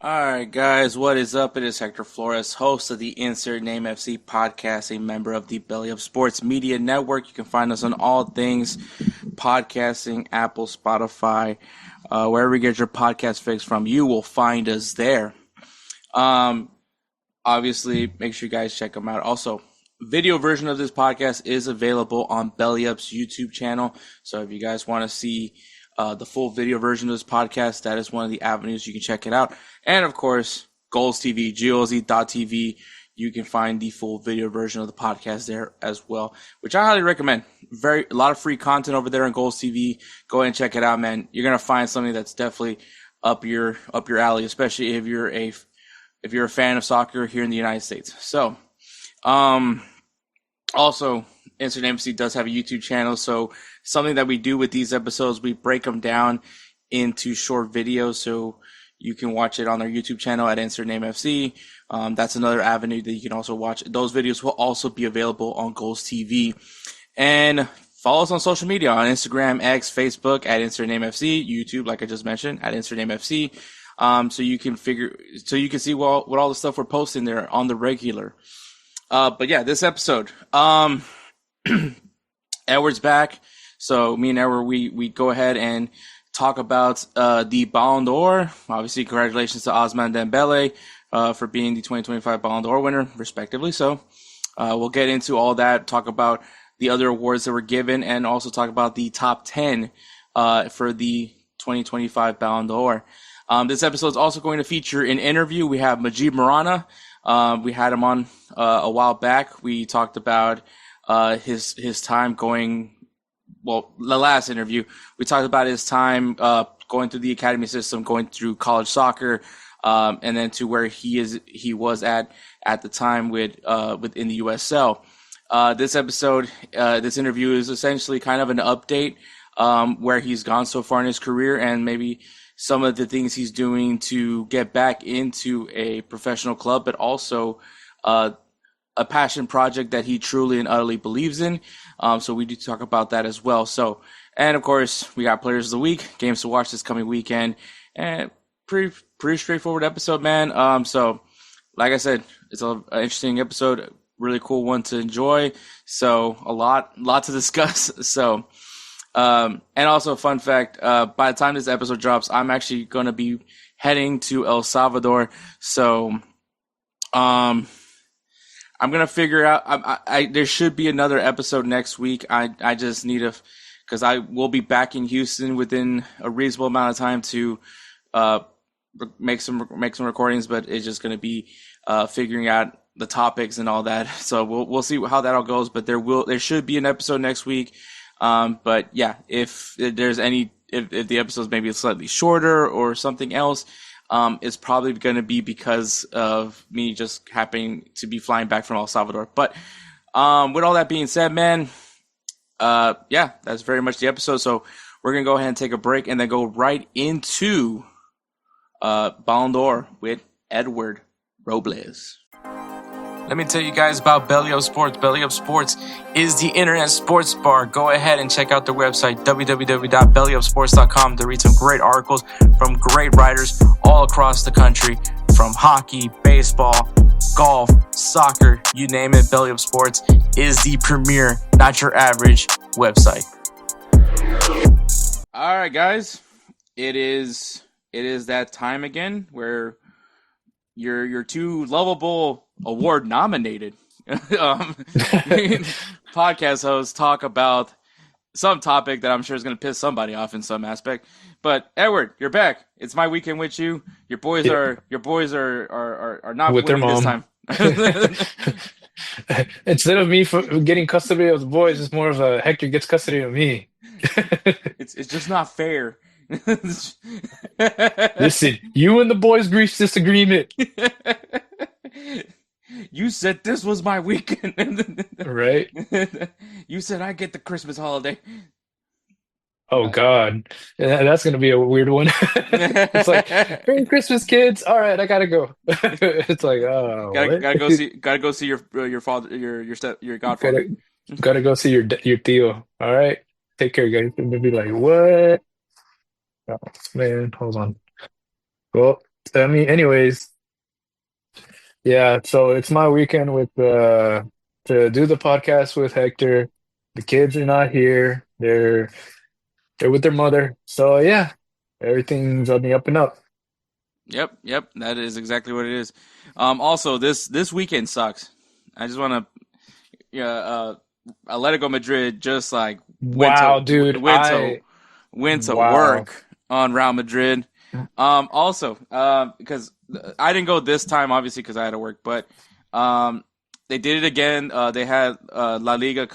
Alright, guys, what is up? It is Hector Flores, host of the Insert Name FC podcast, a member of the Belly of Sports Media Network. You can find us on all things podcasting, Apple, Spotify, wherever you get your podcast fix from, you will find us there. Obviously, make sure you guys check them out. Also, video version of this podcast is available on Belly Up's YouTube channel. So if you guys want to see the full video version of this podcast, that is one of the avenues you can check it out. And of course, Goals TV, golz.tv. You can find the full video version of the podcast there as well, which I highly recommend. A lot of free content over there on Goals TV. Go ahead and check it out, man. You're gonna find something that's definitely up your alley, especially if you're a fan of soccer here in the United States. So, also, Insert MC does have a YouTube channel, so something that we do with these episodes, we break them down into short videos, so you can watch it on our YouTube channel at Insert Name FC. That's another avenue that you can also watch. Those videos will also be available on Goals TV. And follow us on social media on Instagram, X, Facebook at Insert Name FC, YouTube, like I just mentioned, at Insert Name FC. So you can see what all the stuff we're posting there on the regular. But yeah, this episode, Edward's back. So me and Edward, we go ahead and talk about the Ballon d'Or. Obviously, congratulations to Ousmane Dembele for being the 2025 Ballon d'Or winner, respectively. So we'll get into all that, talk about the other awards that were given, and also talk about the top 10 for the 2025 Ballon d'Or. This episode is also going to feature an interview. We have Mujeeb Murana. We had him on a while back. We talked about his time going. Well, the last interview, we talked about his time going through the academy system, going through college soccer, and then to where he was at the time within the USL. This interview is essentially kind of an update where he's gone so far in his career and maybe some of the things he's doing to get back into a professional club, but also a passion project that he truly and utterly believes in. So we do talk about that as well. So, and of course, we got Players of the Week, games to watch this coming weekend, and pretty straightforward episode, man. So, like I said, it's an interesting episode, really cool one to enjoy. So, a lot to discuss. So, and also a fun fact, by the time this episode drops, I'm actually going to be heading to El Salvador. So, I'm going to figure out, there should be another episode next week. I just need because I will be back in Houston within a reasonable amount of time to, make some recordings, but it's just going to be, figuring out the topics and all that. So we'll see how that all goes, but there should be an episode next week. But yeah, if the episode's maybe slightly shorter or something else, it's probably going to be because of me just happening to be flying back from El Salvador. But with all that being said, man, yeah, that's very much the episode. So we're going to go ahead and take a break and then go right into Ballon d'Or with Edward Robles. Let me tell you guys about Belly Up Sports. Belly Up Sports is the internet sports bar. Go ahead and check out their website, www.bellyupsports.com, to read some great articles from great writers all across the country, from hockey, baseball, golf, soccer, you name it. Belly Up Sports is the premier, not your average website. All right, guys, it is that time again where your two lovable award nominated podcast hosts talk about some topic that I'm sure is going to piss somebody off in some aspect. But Edward, you're back. It's my weekend with you. Your boys are not with their winning this mom. time. Instead of me getting custody of the boys, it's more of a Hector gets custody of me. It's just not fair. Listen, you and the boys reached this agreement, You said this was my weekend. right? You said I get the Christmas holiday. Oh God, yeah, that's gonna be a weird one. It's like, Merry Christmas, kids. All right, I gotta go. It's like, oh, Gotta what? gotta go see gotta go see your father, your godfather. Gotta go see your Theo. All right, take care, guys. And they'll be like, what? Oh, man, hold on. Well. I mean, anyways, yeah. So it's my weekend with to do the podcast with Hector. The kids are not here. They're with their mother. So yeah, everything's on the up and up. Yep, yep, that is exactly what it is. Also, this weekend sucks. I just want to, yeah, Atletico Madrid just like went Wow, to dude. went to went to Wow. work on Real Madrid. Also, because I didn't go this time, obviously, because I had to work, but um, they did it again. They had La Liga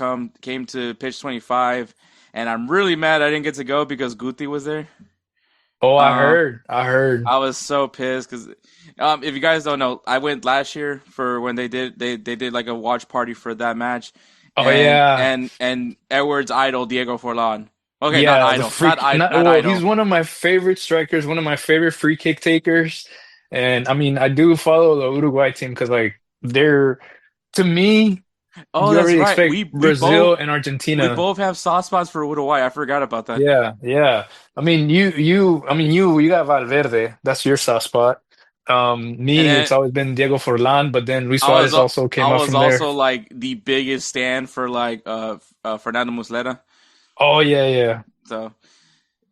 came to pitch 25, and I'm really mad I didn't get to go because Guti was there. Oh, I Uh, heard. I heard. I was so pissed because if you guys don't know, I went last year for when they did like a watch party for that match, Oh yeah. and Edwards' idol Diego Forlan. Okay, Yeah, the freak not not well, he's idol. one of my favorite strikers, one of my favorite free kick takers. And I mean, I do follow the Uruguay team because like they're to me, Oh, you that's already right. expect Brazil and We Argentina. both have soft spots for Uruguay. I forgot about that. Yeah, yeah. I mean, you got Valverde. That's your soft spot. And Me, it's then always been Diego Forlan, but then Luis Suarez also I came up was from there. also like the biggest stand for like Fernando Muslera. Oh yeah, yeah. So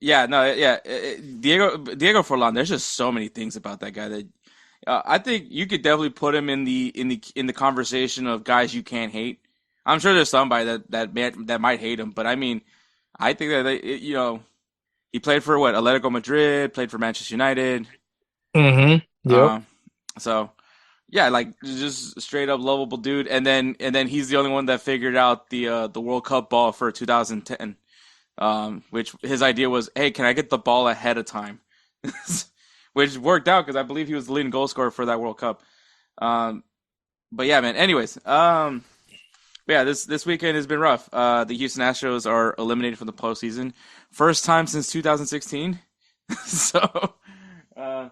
yeah, no, yeah, Diego Forlan. There's just so many things about that guy that I think you could definitely put him in the conversation of guys you can't hate. I'm sure there's somebody that might hate him, but I mean, I think that he played for what Atletico Madrid, played for Manchester United. Mm-hmm. Yep. Um, so yeah, like just straight up lovable dude. And then he's the only one that figured out the World Cup ball for 2010. Which his idea was, hey, can I get the ball ahead of time? Which worked out because I believe he was the leading goal scorer for that World Cup. Um, but yeah, man. Anyways, but yeah, this weekend has been rough. The Houston Astros are eliminated from the postseason, first time since 2016. So, uh,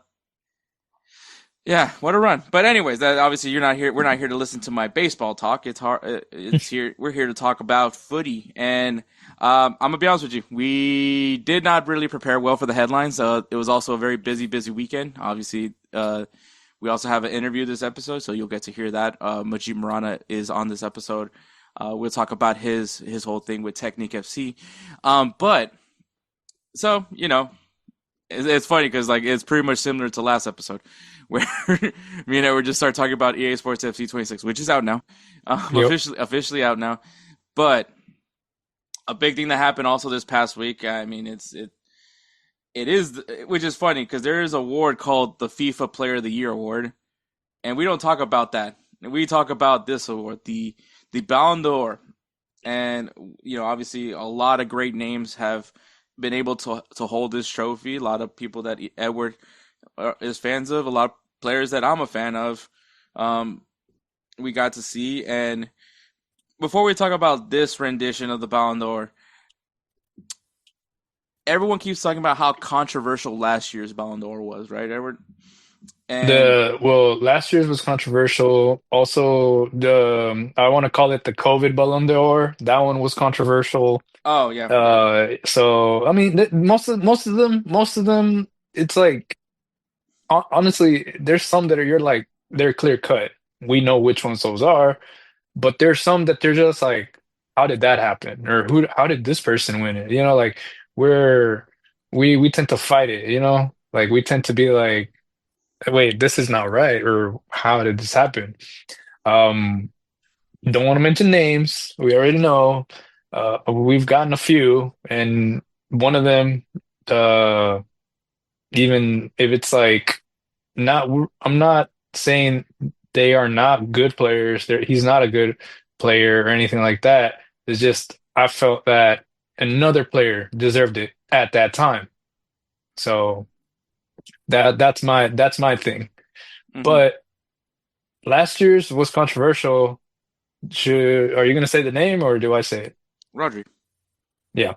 yeah, what a run. But anyways, that obviously you're not here. We're not here to listen to my baseball talk. It's hard. It's here. We're here to talk about footy. And I'm gonna be honest with you. We did not really prepare well for the headlines. It was also a very busy weekend. Obviously, we also have an interview this episode, so you'll get to hear that. Mujeeb Murana is on this episode. We'll talk about his whole thing with Technique FC. But so it's funny because like it's pretty much similar to last episode where me and Edward just start talking about EA Sports FC 26, which is out now, Yep. officially out now. But a big thing that happened also this past week. I mean, it is, which is funny because there is an award called the FIFA Player of the Year award, and we don't talk about that. We talk about this award, the Ballon d'Or, and obviously a lot of great names have been able to hold this trophy. A lot of people that Edward is fans of, a lot of players that I'm a fan of. Um, we got to see, and before we talk about this rendition of the Ballon d'Or, everyone keeps talking about how controversial last year's Ballon d'Or was, right, Edward? And Last year's was controversial. Also, I want to call it the COVID Ballon d'Or. That one was controversial. oh yeah, yeah. So I mean, most of them, it's like honestly, there's some that are you're like they're clear cut. We know which ones those are, but there's some that they're just like, how did that happen? Or how did this person win it? Like we're we tend to fight it, like we tend to be like, wait, this is not right, or how did this happen? Um, don't want to mention names. We already know. We've gotten a few, and one of them, uh, even if it's like not, I'm not saying they are not good players. He's not a good player or anything like that. It's just I felt that another player deserved it at that time. So that's my thing. Hmm. But last year's was controversial. Are you going to say the name or do I say it? Rodri. Yeah.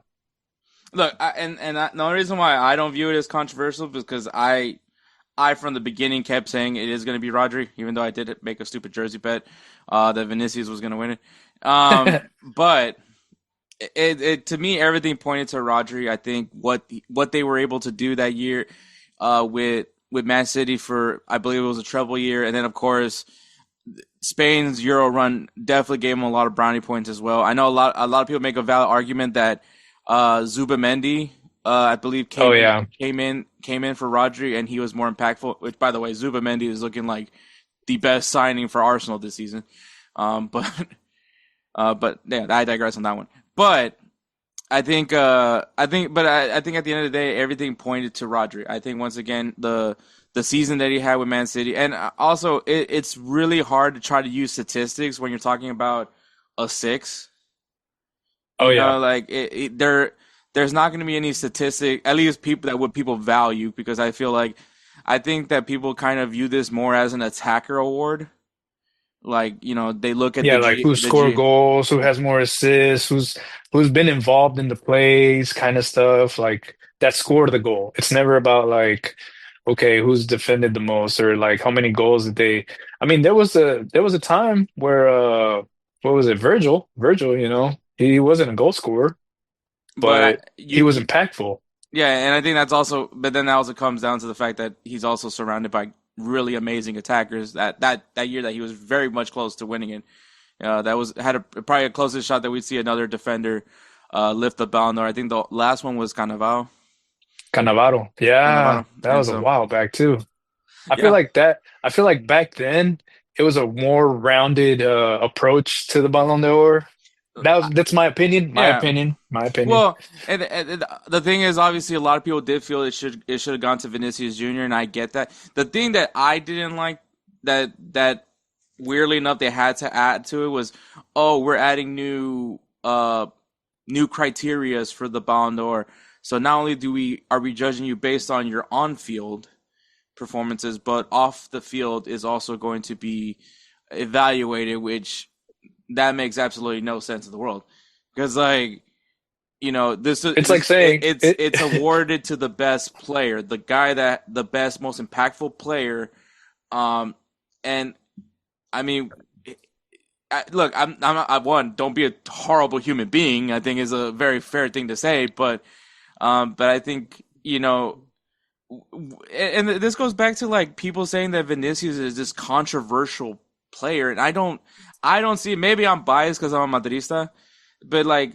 Look, the only reason why I don't view it as controversial is because I from the beginning kept saying it is going to be Rodri, even though I did make a stupid jersey bet that Vinicius was going to win it. But to me, everything pointed to Rodri. I think what they were able to do that year with with Man City for, I believe it was a treble year, and then of course Spain's Euro run definitely gave him a lot of brownie points as well. I know a lot of people make a valid argument that Zubamendi, I believe, Oh yeah, came in for Rodri, and he was more impactful. Which, by the way, Zubamendi is looking like the best signing for Arsenal this season. But but yeah, I digress on that one. But I think at the end of the day, everything pointed to Rodri. I think once again the season that he had with Man City, and also it's really hard to try to use statistics when you're talking about a six. oh You yeah, know, like there's not going to be any statistic, at least people that would people value, because I think that people kind of view this more as an attacker award. Like, they look at yeah. Like who the scored G. goals, who has more assists, who's been involved in the plays, kind of stuff. Like that scored the goal. It's never about like, okay, who's defended the most or like how many goals did they. I mean, there was a time where what was it, Virgil, he wasn't a goal scorer, But but he was impactful. yeah, and I think that's also, but then that also comes down to the fact that he's also surrounded by really amazing attackers. That year that he was very much close to winning it. That was had probably a closest shot that we'd see another defender lift the Ballon d'Or. I think the last one was Cannavaro. Cannavaro. Yeah, Cannavaro, that and was a so while back too. yeah, I feel like back then it was a more rounded approach to the Ballon d'Or. That's my opinion. My yeah. opinion. My opinion. Well, and the thing is, obviously, a lot of people did feel it should have gone to Vinicius Jr. and I get that. The thing that I didn't like that weirdly enough they had to add to it was, oh, we're adding new criterias for the Ballon d'Or. So not only are we judging you based on your on field performances, but off the field is also going to be evaluated, which that makes absolutely no sense in the world. Because like, this is It's like saying it. it's awarded to the best player, the best, most impactful player. And I mean, look, one, don't be a horrible human being. I think is a very fair thing to say, but I think and this goes back to like people saying that Vinicius is this controversial player, and I don't see it. Maybe I'm biased because I'm a Madrista, but like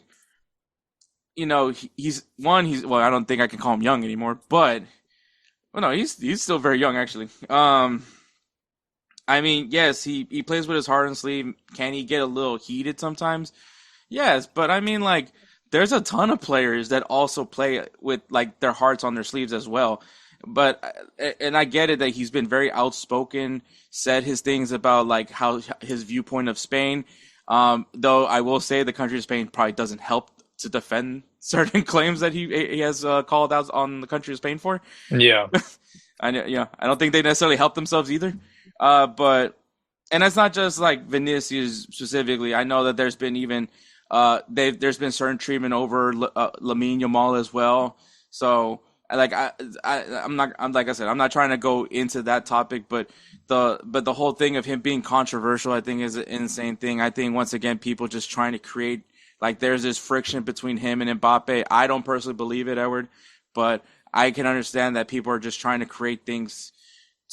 he's well, I don't think I can call him young anymore, but well, no, he's still very young actually. I mean, yes, he plays with his heart on his sleeve. Can he get a little heated sometimes? Yes, but I mean, like, there's a ton of players that also play with like their hearts on their sleeves as well. But and I get it that he's been very outspoken, said his things about like how his viewpoint of Spain. Though I will say the country of Spain probably doesn't help to defend certain claims that he has called out on the country of Spain for. Yeah, I don't think they necessarily help themselves either. But and that's not just like Vinicius specifically. I know that there's been even there's been certain treatment over Lamine Yamal as well. So like I'm like I said, I'm not trying to go into that topic, but the whole thing of him being controversial, I think, is an insane thing. I think once again, people just trying to create like there's this friction between him and Mbappe. I don't personally believe it, Edward, but I can understand that people are just trying to create things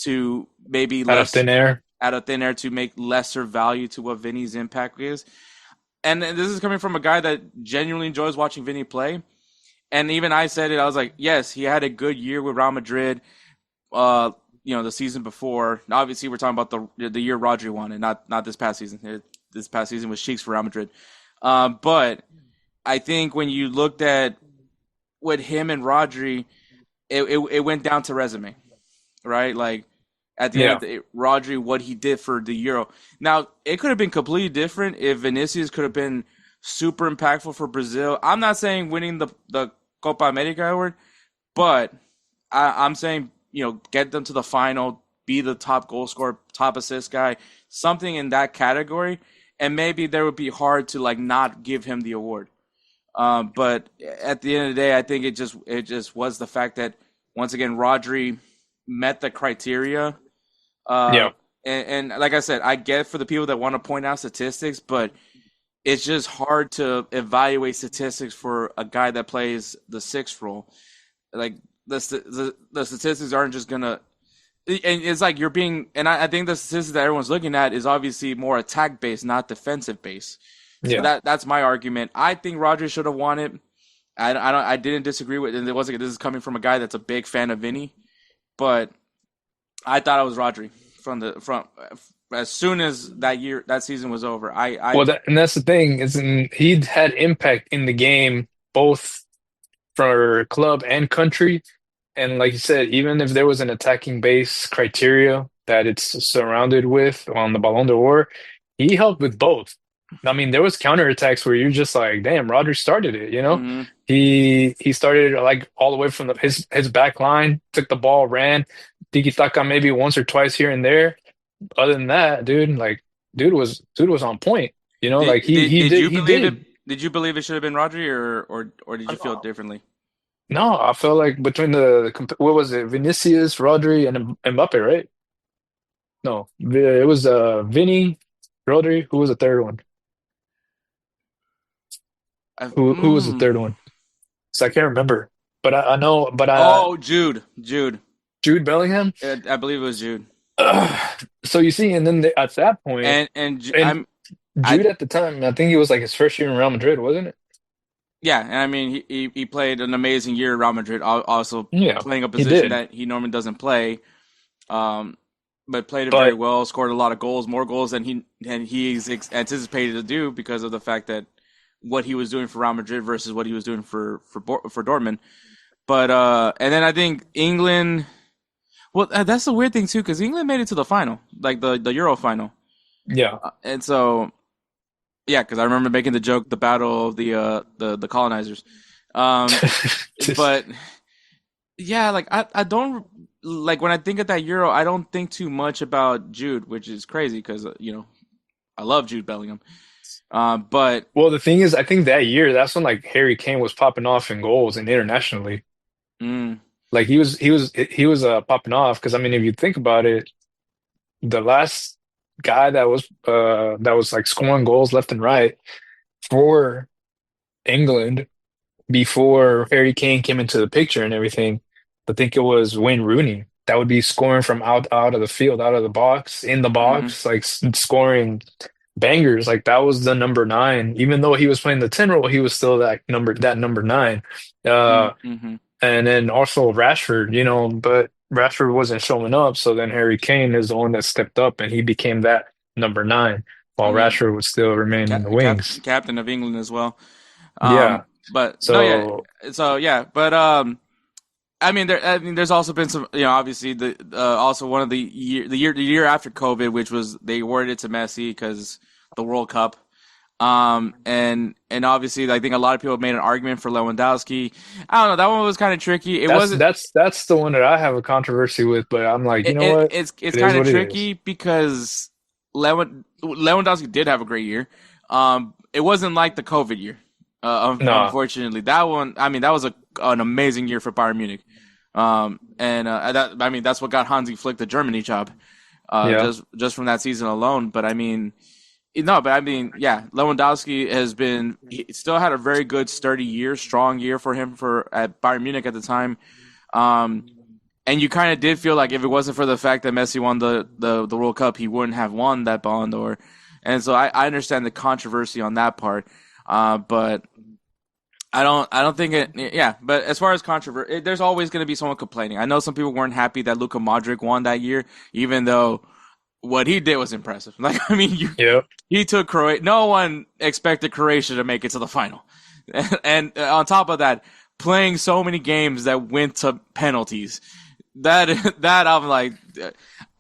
to maybe out of less thin air. out of thin air to make lesser value to what Vinny's impact is. And this is coming from a guy that genuinely enjoys watching Vinny play. And even I said it, I was like, yes, he had a good year with Real Madrid. The season before. Now, obviously, we're talking about the year Rodri won, and not this past season. This past season was cheeks for Real Madrid. But I think when you looked at with him and Rodri, it went down to resume, right? Like at the end of Yeah, the Rodri, what he did for the Euro. Now it could have been completely different if Vinicius could have been super impactful for Brazil. I'm not saying winning the Copa America award, but I'm saying get them to the final, be the top goal scorer, top assist guy, something in that category, and maybe there would be hard to like not give him the award. But at the end of the day, I think it just was the fact that once again Rodri met the criteria. Uh, yeah. and like I said, I get for the people that want to point out statistics, but it's just hard to evaluate statistics for a guy that plays the sixth role. Like the statistics aren't just gonna. And it's like you're being, and I think the statistics that everyone's looking at is obviously more attack based, not defensive based. So Yeah. that's my argument. I think Rodri should have won it. I didn't disagree with, and it wasn't. This is coming from a guy that's a big fan of Vinny, but I thought it was Rodri from as soon as that season was over. Well, and that's the thing is he had impact in the game both for club and country. And like you said, even if there was an attacking base criteria that it's surrounded with on the Ballon d'Or, he helped with both. I mean, there was counterattacks where you're just like, damn, Rodri started it, you know? mm-hmm. He started like all the way from his back line, took the ball, ran, tiki-taka maybe once or twice here and there. Other than that, dude, like dude was on point. You know, like he Did did you he believe it? did. Did you believe it should have been Rodri, or did you feel differently? No, I felt like between what was it, Vinicius, Rodri, and Mbappe, right? No, it was Vinny, Rodri. Who was the third one? Who was the third one? So I can't remember, but I know, but Oh, Jude. Jude Bellingham. I believe it was Jude. So you see, and then at that point, and I'm I Jude at the time, I think it was like his first year in Real Madrid, wasn't it? Yeah, and I mean he played an amazing year at Real Madrid, also Yeah, playing a he position did. that he normally doesn't play. Um, but played it very But well, scored a lot of goals, more goals than he's anticipated to do because of the fact that what he was doing for Real Madrid versus what he was doing for Dortmund. But and then I think England. Well, that's the weird thing too, because England made it to the final, like the Euro final, yeah, and so yeah, because I remember making the joke, the battle of the colonizers. Um, but yeah, like I don't like when I think of that Euro, I don't think too much about Jude, which is crazy because I love Jude Bellingham. But well, the thing is, I think that year, that's when like Harry Kane was popping off in goals and internationally. mm, Like he was popping off because I mean, if you think about it, the last guy that was like scoring goals left and right for England before Harry Kane came into the picture and everything, I think it was Wayne Rooney that would be scoring from out of the field, out of the box, in the mm, box, like scoring bangers. Like that was the number nine. Even though he was playing the 10 role, he was still that number nine. Uh, mm-hmm, and then also Rashford, but Rashford wasn't showing up. So then Harry Kane is the one that stepped up and he became that number nine while mm, Rashford would still remain in the wings. captain of England as well. Yeah. But no, yeah. So So yeah, but I mean, there's also been some, obviously also one of the year after COVID, which was they awarded it to Messi because the World Cup. And obviously, I think a lot of people made an argument for Lewandowski. I don't know, that one was kind of tricky. It that's wasn't. that's that's the one that I have a controversy with, but I'm like, you know what? It's It is kind of what it is. tricky because Lewandowski did have a great year. It wasn't like the COVID year. No, Unfortunately, that one. I mean, that was an amazing year for Bayern Munich. And I mean, that's what got Hansi Flick the Germany job. yeah. Just from that season alone. But I mean, no, but I mean, yeah, Lewandowski he still had a very good, sturdy year, strong year for him at Bayern Munich at the time. Um, and you kind of did feel like if it wasn't for the fact that Messi won the World Cup, he wouldn't have won that Ballon d'Or. And so I understand the controversy on that part. But I don't think it. Yeah, but as far as controversy, there's always going to be someone complaining. I know some people weren't happy that Luka Modric won that year, even though what he did was impressive. Like, I mean, Yep. he took Croatia. No one expected Croatia to make it to the final, and on top of that, playing so many games that went to penalties. That I'm like,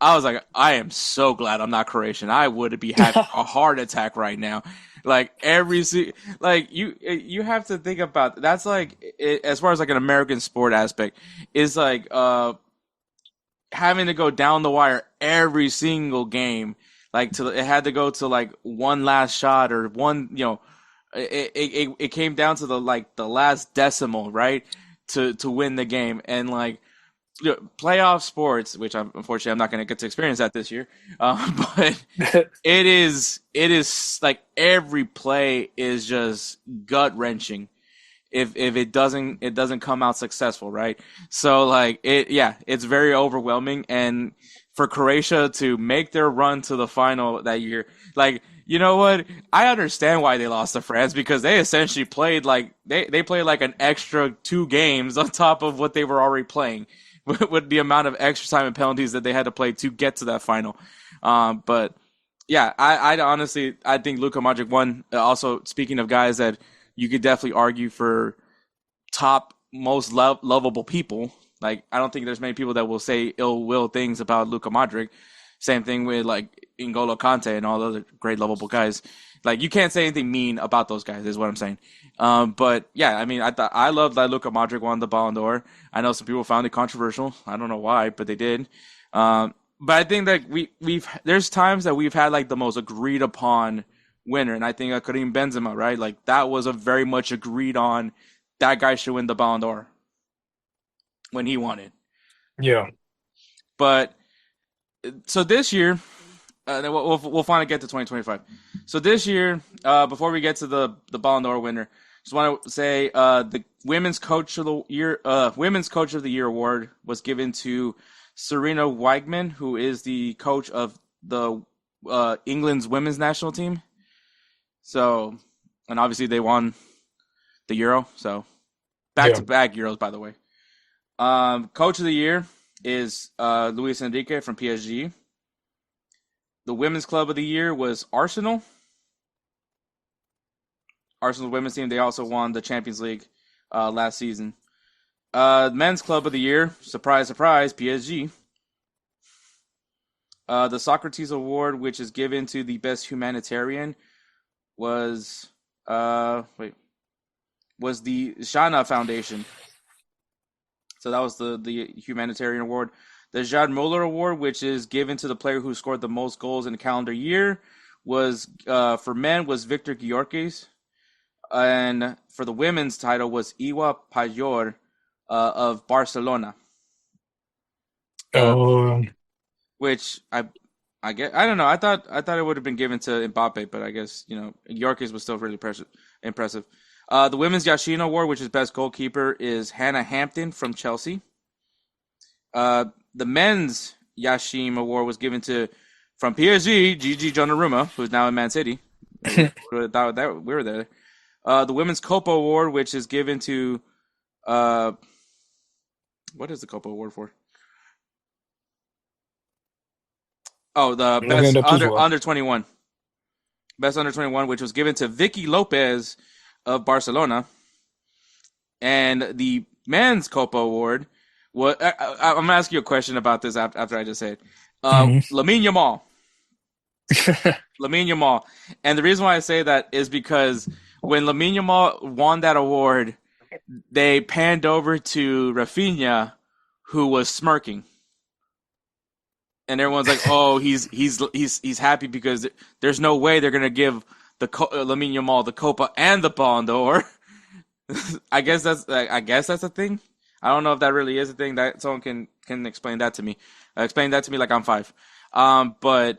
I was like, I am so glad I'm not Croatian. I would be having a heart attack right now. Like like you have to think about that's like as far as like an American sport aspect is like having to go down the wire every single game. Like it had to go to like one last shot or one, it came down to the last decimal, right? To win the game. And like playoff sports, which unfortunately I'm not going to get to experience that this year. But it is like every play is just gut wrenching. if it doesn't come out successful, right? So like it's very overwhelming, and for Croatia to make their run to the final that year, like you know what? I understand why they lost to France because they essentially played like they played like an extra 2 games on top of what they were already playing with the amount of extra time and penalties that they had to play to get to that final. But yeah, I honestly I think Luka Modric won. Also, speaking of guys that you could definitely argue for top most lovable people. Like I don't think there's many people that will say ill will things about Luka Modric. Same thing with like N'Golo Kante and all the other great lovable guys. Like you can't say anything mean about those guys, is what I'm saying. But yeah, I mean, I love that Luka Modric won the Ballon d'Or. I know some people found it controversial. I don't know why, but they did. But I think that we've there's times that we've had like the most agreed upon winner, and I think Karim Benzema, right? Like that was a very much agreed on. That guy should win the Ballon d'Or when he won it. Yeah. But so this year, then we'll finally get to 2025. So this year, before we get to the Ballon d'Or winner, just want to say the Women's Coach of the Year award was given to Serena Wiegman, who is the coach of the England's women's national team. So, and obviously they won the Euro. So back Yeah. to back Euros, by the way. Coach of the Year is Luis Enrique from PSG. The Women's Club of the Year was Arsenal. Arsenal's women's team. They also won the Champions League last season. Men's Club of the Year, surprise, surprise, PSG. The Socrates Award, which is given to the best humanitarian, was was the Shana Foundation. So that was the humanitarian award. The Jad Muller Award, which is given to the player who scored the most goals in a calendar year, was for men was Victor Gyorkes, and for the women's title was Iwa Payor of Barcelona. Uh, Oh, which I get. I don't know. I thought it would have been given to Mbappe, but I guess Gyorkes was still really impressive. The women's Yashin Award, which is best goalkeeper, is Hannah Hampton from Chelsea. The men's Yashim Award was given to from PSG, Gigi Donnarumma, who's now in Man City. We thought that we were there. The women's Copa Award, which is given to what is the Copa Award for? Oh, the I'm looking best it up as well. under 21. Best under 21, which was given to Vicky Lopez of Barcelona. And the men's Copa Award, I'm going to ask you a question about this after I just said it. Mhm. Lamine Yamal. Lamine Yamal. And the reason why I say that is because when Lamine Yamal won that award, they panned over to Rafinha, who was smirking. And everyone's like, "Oh, he's happy because there's no way they're gonna give Lamine Yamal the Copa and the Ballon d'Or." I guess that's a thing. I don't know if that really is a thing. That someone can explain that to me. Explain that to me like I'm 5. But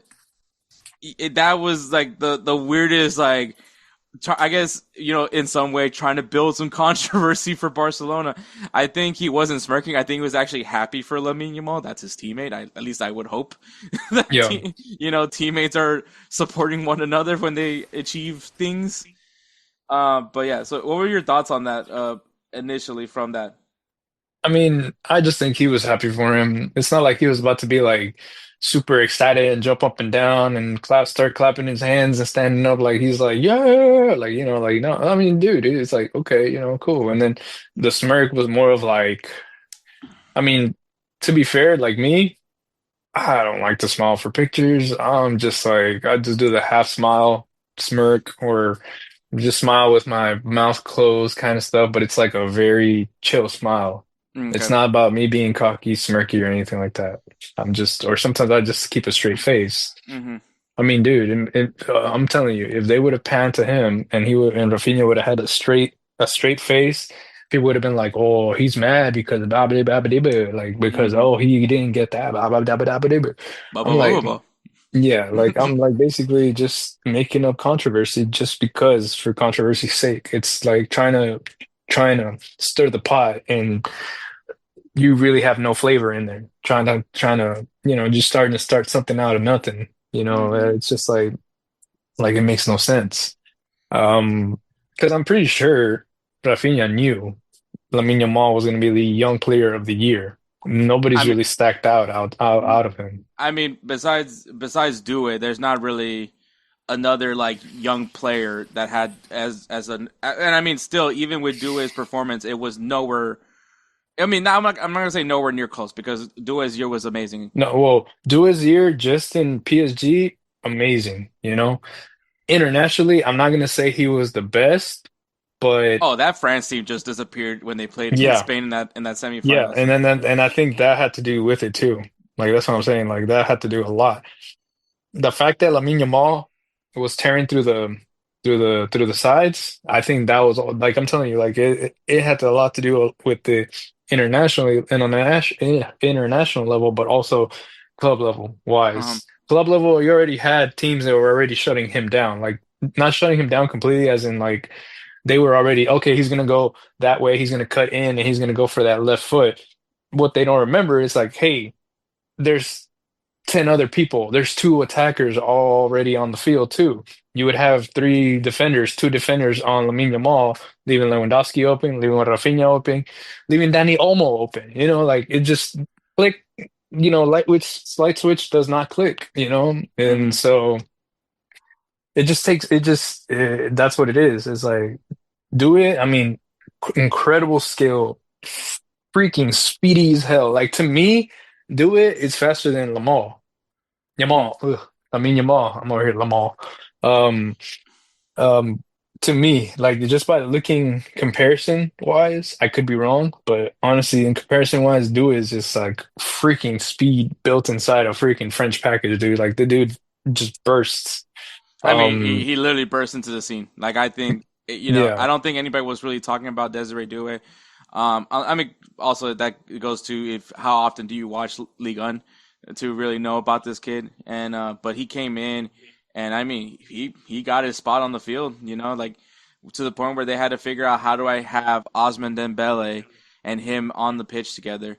that was like the weirdest like. I guess in some way trying to build some controversy for Barcelona. I think he wasn't smirking. I think he was actually happy for Lamine Yamal. That's his teammate. At least I would hope that Yeah. teammates are supporting one another when they achieve things. But yeah. So, what were your thoughts on that initially from that? I mean, I just think he was happy for him. It's not like he was about to be like super excited and jump up and down and start clapping his hands and standing up like he's like, yeah, like, like, no, I mean, dude, it's like, okay, cool. And then the smirk was more of like, I mean, to be fair, like me, I don't like to smile for pictures. I'm just like, I just do the half smile, smirk, or just smile with my mouth closed kind of stuff, but it's like a very chill smile. It's Okay. not about me being cocky, smirky, or anything like that. Or sometimes I just keep a straight face. Mm-hmm. I mean, dude, I'm telling you, if they would have panned to him and Rafinha would have had a straight face, people would have been like, "Oh, he's mad because blah blah blah blah blah," like because Mm-hmm. oh he didn't get that blah blah blah blah blah blah. Blah I'm blah blah like, blah. yeah, like I'm like basically just making up controversy just because for controversy's sake. It's like trying to trying to stir the pot, and you really have no flavor in there. Trying to, just starting to start something out of nothing. Hmm. It's just like it makes no sense. Because I'm pretty sure Rafinha knew Lamine Yamal was going to be the young player of the year. I Nobody's mean, really stacked out of him. besides Due, there's not really another like young player that had as an and I mean still even with Due's performance, it was nowhere. I mean, I'm not gonna say nowhere near close because Due's year was amazing. No, well, Dua's year just in PSG, amazing. Internationally, I'm not going to say he was the best, but Oh, that France team just disappeared when they played against yeah, Spain in that yeah, semifinals. and I think that had to do with it too. Like that's what I'm saying. Like that had to do a lot. The fact that Lamine Yamal was tearing through the sides, I think that was like I'm telling you, like it had a lot to do with the internationally and on the international level, but also club level Um, wise. Club level, you already had teams that were already shutting him down, like not shutting him down completely, as in like they were already okay. He's gonna go that way. He's gonna cut in, and he's gonna go for that left foot. What they don't remember is like, hey, there's 10 other people. There's two attackers already on the field too. You would have three defenders, two defenders on Lamine Yamal, leaving Lewandowski open, leaving Rafinha open, leaving Danny Olmo open. Like it just click, light switch does not click, and mhm. so that's what it is. It's like do it. I mean, incredible skill, freaking speedy as hell. Like to me, do it is faster than Lamar. Mhm. Yamal. Ugh. I mean Yamal. I'm over here, Lamal. Um, um, to me, like just by looking comparison wise, I could be wrong, but honestly, in comparison wise, dude is just like freaking speed built inside a freaking French package, dude. Like the dude just bursts. I mean, he, Um, he literally burst into the scene. Like I think, I yeah. don't think anybody was really talking about Desiree Doué. I mean, also that goes to if how often do you watch Ligue 1 to really know about this kid? And but he came in, and I mean, he got his spot on the field. Like to the point where they had to figure out how do I have Ousmane Dembele and him on the pitch together.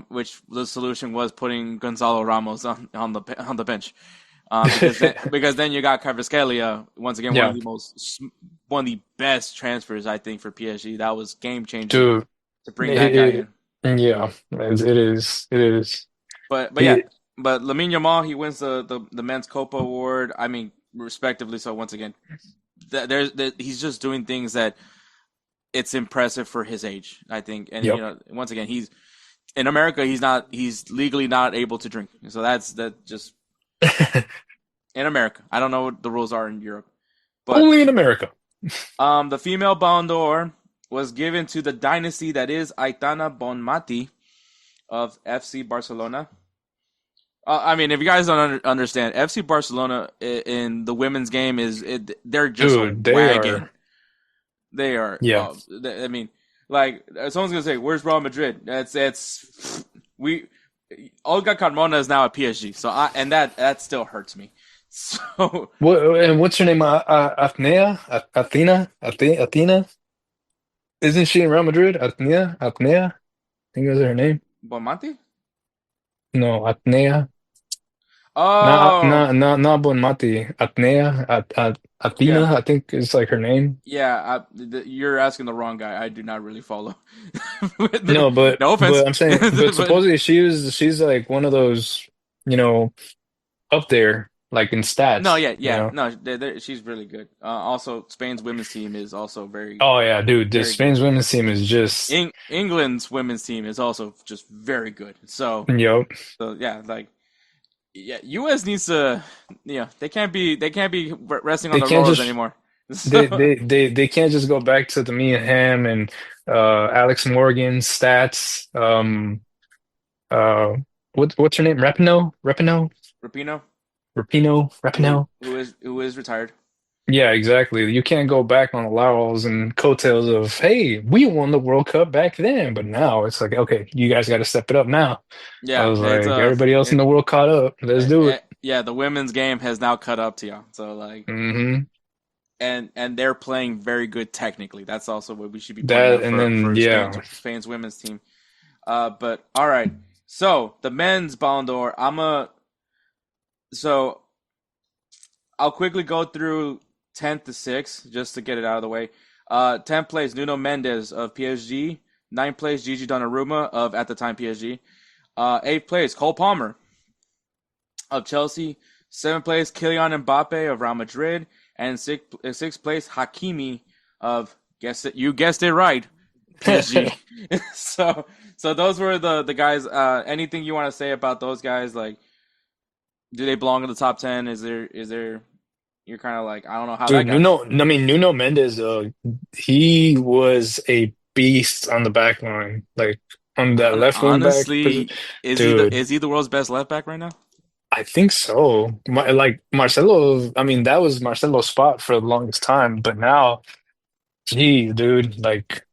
Which the solution was putting Gonzalo Ramos on the bench. Because then you got Kvaratskhelia once again Yeah, one of the best transfers I think for PSG. That was game changing dude. to bring that guy It, in. yeah, it is. It is. But yeah, He, but Lamine Yamal he wins the men's Copa award. I mean, respectively. So once again, he's just doing things that it's impressive for his age. I think, and yep. once again he's in America. He's legally not able to drink. So that just in America. I don't know what the rules are in Europe, but Only in America. the female Ballon d'Or was given to the dynasty that is Aitana Bonmati of FC Barcelona. I mean, if you guys don't understand, FC Barcelona in the women's game they're just a Dude, they wagon. are. They are. Yeah. I mean, like someone's gonna say, "Where's Real Madrid?" That's we. Olga Carmona is now at PSG, so and that still hurts me. So What's her name? Athenea? Athena? Isn't she in Real Madrid? Athenea? I think was her name. Bonmati. No, Athenea. Oh, Not Bonmati. Athenea. yeah. Athena, I think is like her name. Yeah, you're asking the wrong guy. I do not really follow. No, but No offense, I'm saying, but but supposedly she's like one of those, you know, up there, like in no, stats, yeah, no, she's really good. Also, Spain's women's team is also very, Oh yeah, dude, the very good. Spain's women's team is just, England's women's team is also just very good. So, yep. so yeah, like yeah, U.S. needs to, they can't be resting on They their can't laurels just anymore. they So they they they can't just go back to the Mia Hamm and Alex Morgan stats. Uh what's her name? Rapino, who Rapino. who is retired. Yeah, exactly. You can't go back on the laurels and coattails of, hey, we won the World Cup back then, but now it's like, okay, you guys got to step it up now. I Yeah, was like, everybody else in the world caught up. Let's do it. yeah, the women's game has now cut up to y'all. So like, Hmm. and they're playing very good technically. That's also what we should be pointing That out and then for yeah, Spain's women's team. But all right, so the men's Ballon d'Or. So I'll quickly go through 10th to 6th just to get it out of the way. 10th place Nuno Mendes of PSG. 9th place Gigi Donnarumma of at the time PSG. 8th place Cole Palmer of Chelsea. 7th place Kylian Mbappe of Real Madrid, and 6th place Hakimi of you guessed it right, PSG. so those were the guys. Anything you want to say about those guys? Like, do they belong in the top 10? Is there? You're kind of like, I don't know how that dude, got. Nuno Mendes, he was a beast on the back line, like on that left wing back. Honestly, Dude, is he the world's best left back right now? I think so. Like Marcelo, I mean, that was Marcelo's spot for the longest time, but now, gee, dude, like,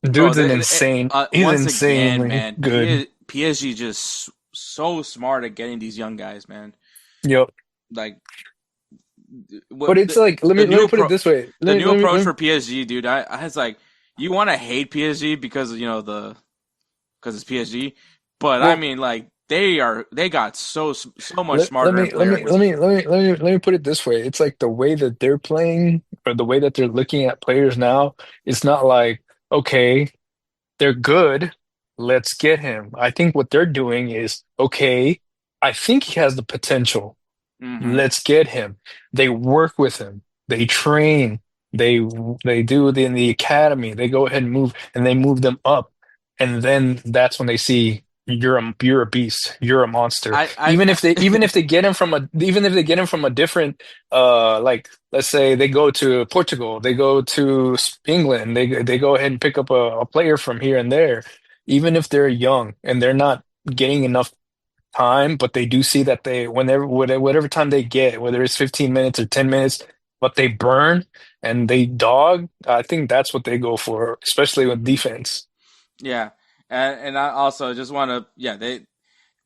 Bro, dude's an insane. He's once again, insanely man, good. PSG just so smart at getting these young guys, man. Yep. Like, But it's like, let me put it this way. the new approach Let me, for PSG, dude. I was like, you want to hate PSG because because it's PSG, but I well, mean, like they got so much smarter in player acquisition. let me put it this way. It's like the way that they're playing or the way that they're looking at players now. It's not like, okay, they're good. Let's get him. I think what they're doing is, okay, I think he has the potential. Hmm. Let's get him. They work with him. They train. They they do it in the academy. They go ahead and move and they move them up. And then that's when they see you're a beast. You're a monster. Even if they get him from a even if they get him from a different like let's say they go to Portugal, they go to England, they go ahead and pick up a player from here and there, even if they're young and they're not getting enough time, but they do see that they whatever time they get, whether it's 15 minutes or 10 minutes, but they burn and they dog. I think that's what they go for, especially with defense. Yeah, and I also just want to they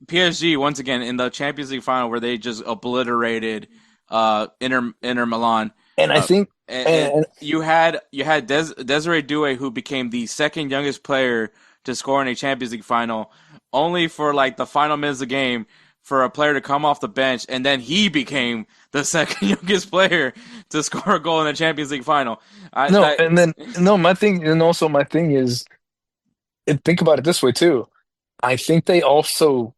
PSG once again in the Champions League final where they just obliterated Inter Milan. And I think And you had Desiree Doué, who became the second youngest player to score in a Champions League final, only for like the final minutes of the game for a player to come off the bench, and then he became the second youngest player to score a goal in the Champions League final. no, and then no, my thing, and also my thing is, and think about it this way too. I think they also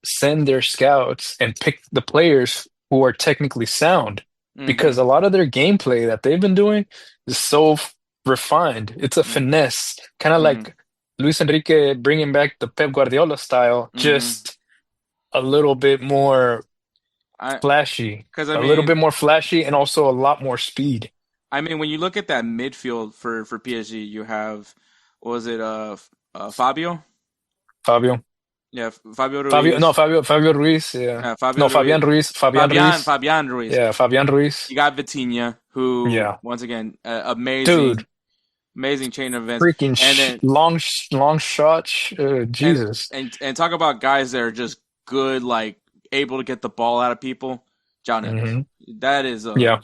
send their scouts and pick the players who are technically sound Mm-hmm, because a lot of their gameplay that they've been doing is so refined. It's a finesse, kind of mm-hmm, like Luis Enrique bringing back the Pep Guardiola style, mm-hmm. just a little bit more I flashy, because a little bit more flashy, and also a lot more speed. I mean when you look at that midfield for PSG, you have what was it Fabio? Fabio, Yeah, Fabio Ruiz. Fabio Ruiz, yeah. Fabio No, Ruiz. Fabian Ruiz, Fabian Ruiz. yeah, Fabian Ruiz, You got Vitinha, who yeah. once again Dude, amazing chain of events, freaking and then long shot, and Jesus. and talk about guys that are just good, like able to get the ball out of people. John Evans, Hmm. that is a Yeah,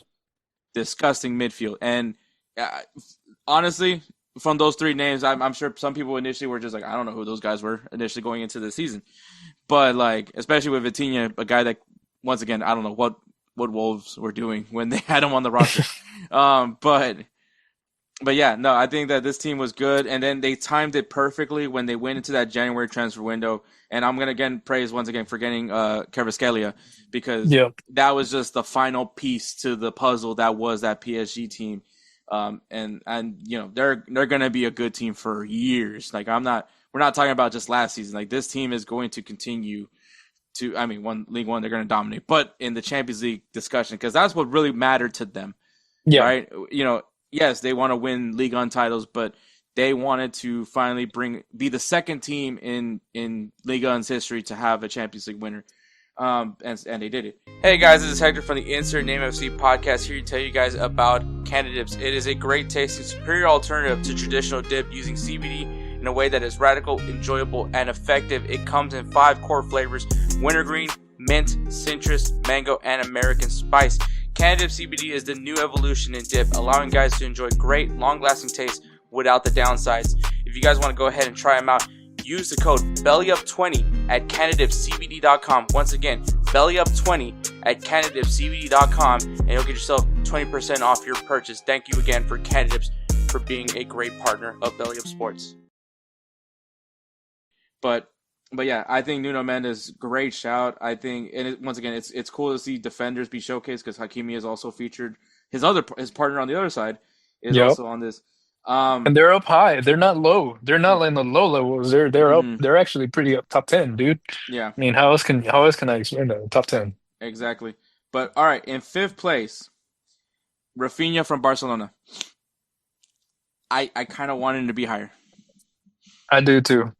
disgusting midfield, and uh, honestly, from those three names, I'm sure some people initially were just like, I don't know who those guys were initially going into the season, but like especially with Vitinha, a guy that once again I don't know what Wolves were doing when they had him on the roster, but. But yeah, no, I think that this team was good, and then they timed it perfectly when they went into that January transfer window. And I'm gonna again praise once again for getting Kvaratskhelia because yeah, that was just the final piece to the puzzle that was that PSG team. And you know they're gonna be a good team for years. Like we're not talking about just last season. Like this team is going to continue to. I mean, League One they're gonna dominate, but in the Champions League discussion because that's what really mattered to them, yeah, right? You know yes, they want to win Ligue 1 titles, but they wanted to finally be the second team in Ligue 1's history to have a Champions League winner. And they did it. Hey guys, this is Hector from the Insert Name FC podcast here to tell you guys about Candidips. It is a great tasting, superior alternative to traditional dip using CBD in a way that is radical, enjoyable, and effective. It comes in 5 core flavors: wintergreen, mint, citrus, mango, and American spice. Candid CBD is the new evolution in dip, allowing guys to enjoy great, long-lasting taste without the downsides. If you guys want to go ahead and try them out, use the code BELLYUP20 at candidipcbd.com. Once again, BELLYUP20 at candidipcbd.com, and you'll get yourself 20% off your purchase. Thank you again for Candidips for being a great partner of Belly Up Sports. But yeah, I think Nuno Mendes, great shout. I think, and once again, it's cool to see defenders be showcased because Hakimi is also featured. His partner on the other side is Yep. also on this. And they're up high. They're not low. They're not in the low levels. They're up. Mhm. They're actually pretty up top 10, dude. Yeah, I mean, how else can I explain that? Top 10. exactly. But all right, in fifth place, Rafinha from Barcelona. I kind of wanted him to be higher. I do too.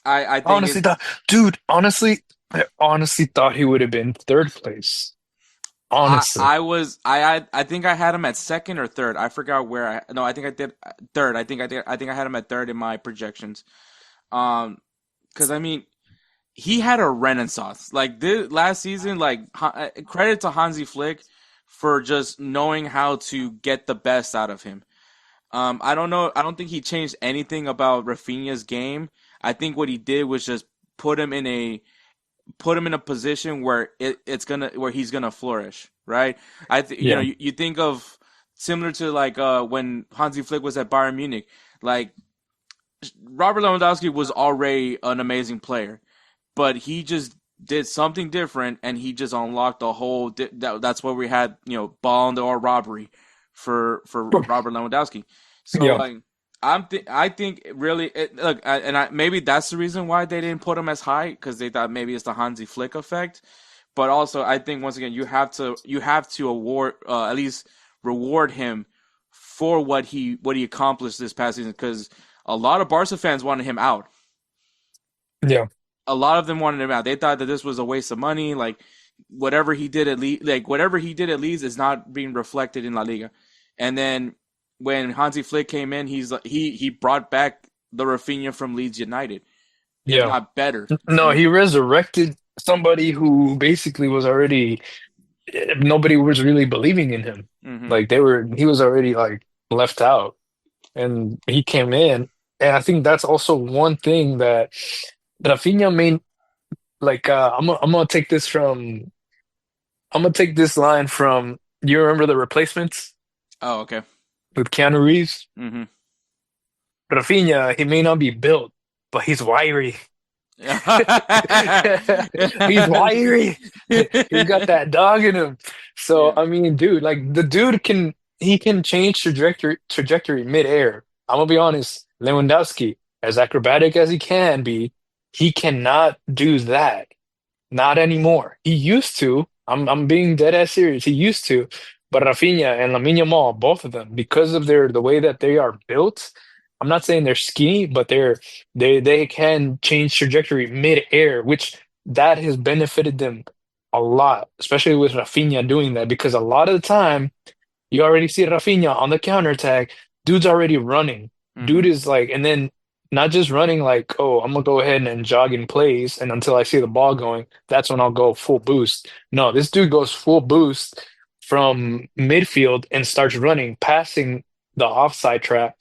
I think Honestly thought, dude, I honestly thought he would have been third place. Honestly. I think I had him at second or third. I forgot where I think I did third. I think I had him at third in my projections. Because I mean, he had a renaissance. Like this last season, like credit to Hansi Flick for just knowing how to get the best out of him. I don't know. I don't think he changed anything about Rafinha's game. I think what he did was just put him in a position where where he's gonna flourish, right? Yeah. You think of similar to like when Hansi Flick was at Bayern Munich, like Robert Lewandowski was already an amazing player, but he just did something different and he just unlocked a whole that's where we had, Ballon d'Or robbery for Robert Lewandowski. So Yeah. like I think really maybe that's the reason why they didn't put him as high because they thought maybe it's the Hansi Flick effect. But also I think once again you have to award at least reward him for what he accomplished this past season because a lot of Barca fans wanted him out. Yeah. A lot of them wanted him out. They thought that this was a waste of money. Like whatever he did at Leeds is not being reflected in La Liga. And then when Hansi Flick came in, he brought back the Rafinha from Leeds United, if Yeah. not better. No, And he resurrected somebody who basically was already nobody was really believing in him. hmm Like he was already like left out and he came in. And I think that's also one thing that Rafinha made like I'm gonna take this line from you remember the replacements oh okay. with Keanu Reeves? hmm Rafinha, he may not be built, but he's wiry. He's wiry. He's got that dog in him. So yeah. I mean, dude, like the dude can change trajectory midair. I'm gonna be honest, Lewandowski, as acrobatic as he can be, he cannot do that. Not anymore. He used to. I'm being dead ass serious. He used to, but Rafinha and Lamine Yamal, both of them, because of the way that they are built. I'm not saying they're skinny, but they can change trajectory mid-air, which that has benefited them a lot, especially with Rafinha doing that, because a lot of the time you already see Rafinha on the counterattack. Dude's already running. hmm Dude is like, and then not just running like, oh, I'm gonna go ahead and jog in place, and until I see the ball going, that's when I'll go full boost. No, this dude goes full boost from midfield and starts running, passing the offside trap,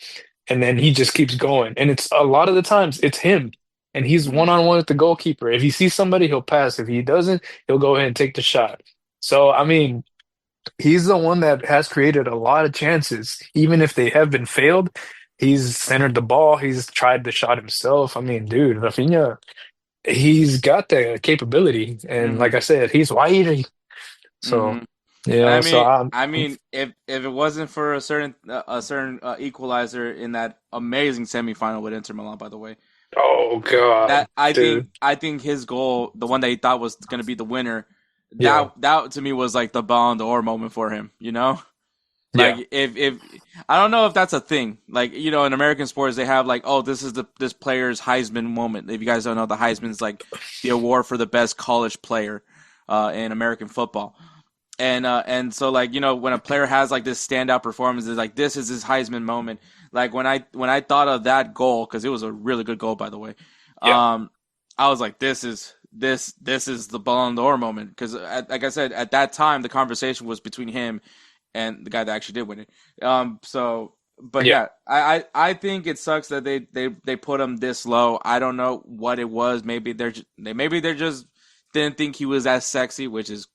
and then he just keeps going. And it's a lot of the times it's him, and he's hmm one on one with the goalkeeper. If he sees somebody, he'll pass. If he doesn't, he'll go ahead and take the shot. So I mean. He's the one that has created a lot of chances, even if they have been failed. He's centered the ball. He's tried the shot himself. I mean, dude, Rafinha, he's got the capability, and hmm like I said, he's wide. So, hmm yeah. So I mean, if it wasn't for a certain equalizer in that amazing semifinal with Inter Milan, by the way, oh God, that I think dude, I think his goal, the one that he thought was going to be the winner, yeah, that to me was like the Ballon d'Or moment for him. yeah, Like if I don't know if that's a thing. Like in American sports they have like, oh, this is this player's Heisman moment. If you guys don't know, the Heisman's like the award for the best college player in American football. And so like when a player has like this standout performance, it's like this is his Heisman moment. Like when I thought of that goal, because it was a really good goal by the way. yeah, Um, I was like, this is this is the Ballon d'Or moment because, like I said, at that time the conversation was between him and the guy that actually did win it. But Yeah, yeah, I think it sucks that they put him this low. I don't know what it was. Maybe they're just didn't think he was as sexy, which is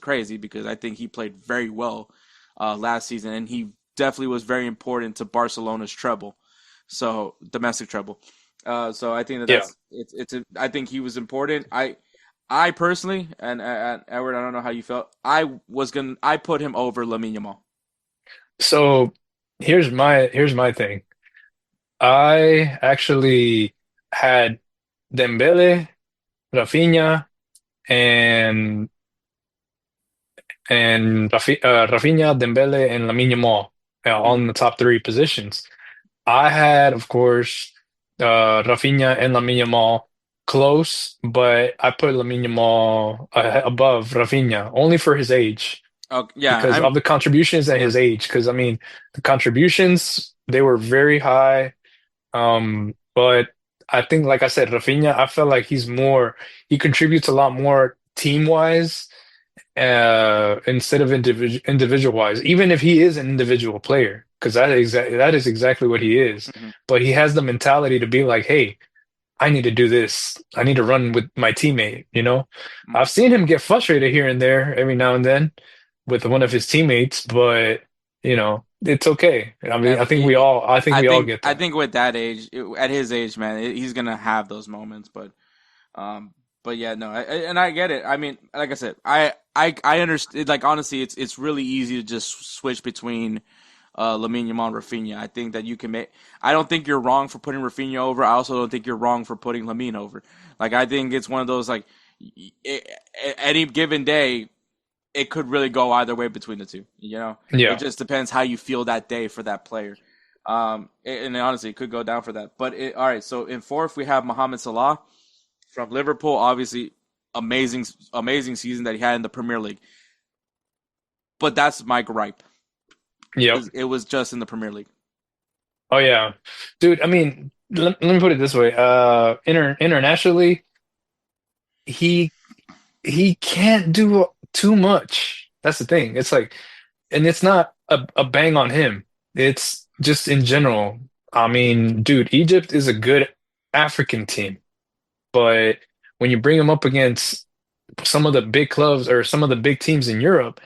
crazy because I think he played very well last season and he definitely was very important to Barcelona's treble, so domestic treble. So I think that yeah. I think he was important. I personally and Edward, I don't know how you felt. I put him over Lamine Yamal. So here's my thing. I actually had Dembele, Rafinha, and Rafinha, Dembele, and Lamine Yamal all in Hmm. the top three positions. I had, of course, Rafinha and Lamine Yamal close, but I put Lamine Yamal above Rafinha only for his age Oh yeah, because of the contributions at yeah. his age. Because I mean, the contributions they were very high. But I think, like I said, Rafinha, I felt like he contributes a lot more team-wise, instead of individual-wise, even if he is an individual player, because that is exactly what he is. Hmm. But he has the mentality to be like, hey, I need to do this. I need to run with my teammate, you know? I've seen him get frustrated here and there every now and then with one of his teammates, but it's okay. I mean, Yeah, I think we all get I that. think with that age, at his age, man, he's gonna have those moments. Um, but yeah, no, and I get it. I mean, like I said, I understand. Like honestly, it's really easy to just switch between Lamine Yamal and Rafinha. I think that you can make. I don't think you're wrong for putting Rafinha over. I also don't think you're wrong for putting Lamine over. Like I think it's one of those like any given day, it could really go either way between the two. It Yeah. just depends how you feel that day for that player. And honestly, it could go down for that. But all right, so in fourth we have Mohamed Salah from Liverpool. Obviously, amazing season that he had in the Premier League. But that's my gripe. Yep. It was just in the Premier League. Oh yeah. Dude, I mean, let me put it this way. Internationally, he he can't do too much. That's the thing. It's like, and it's not a bang on him. It's just in general. I mean, dude, Egypt is a good African team, but when you bring them up against some of the big clubs or some of the big teams in Europe,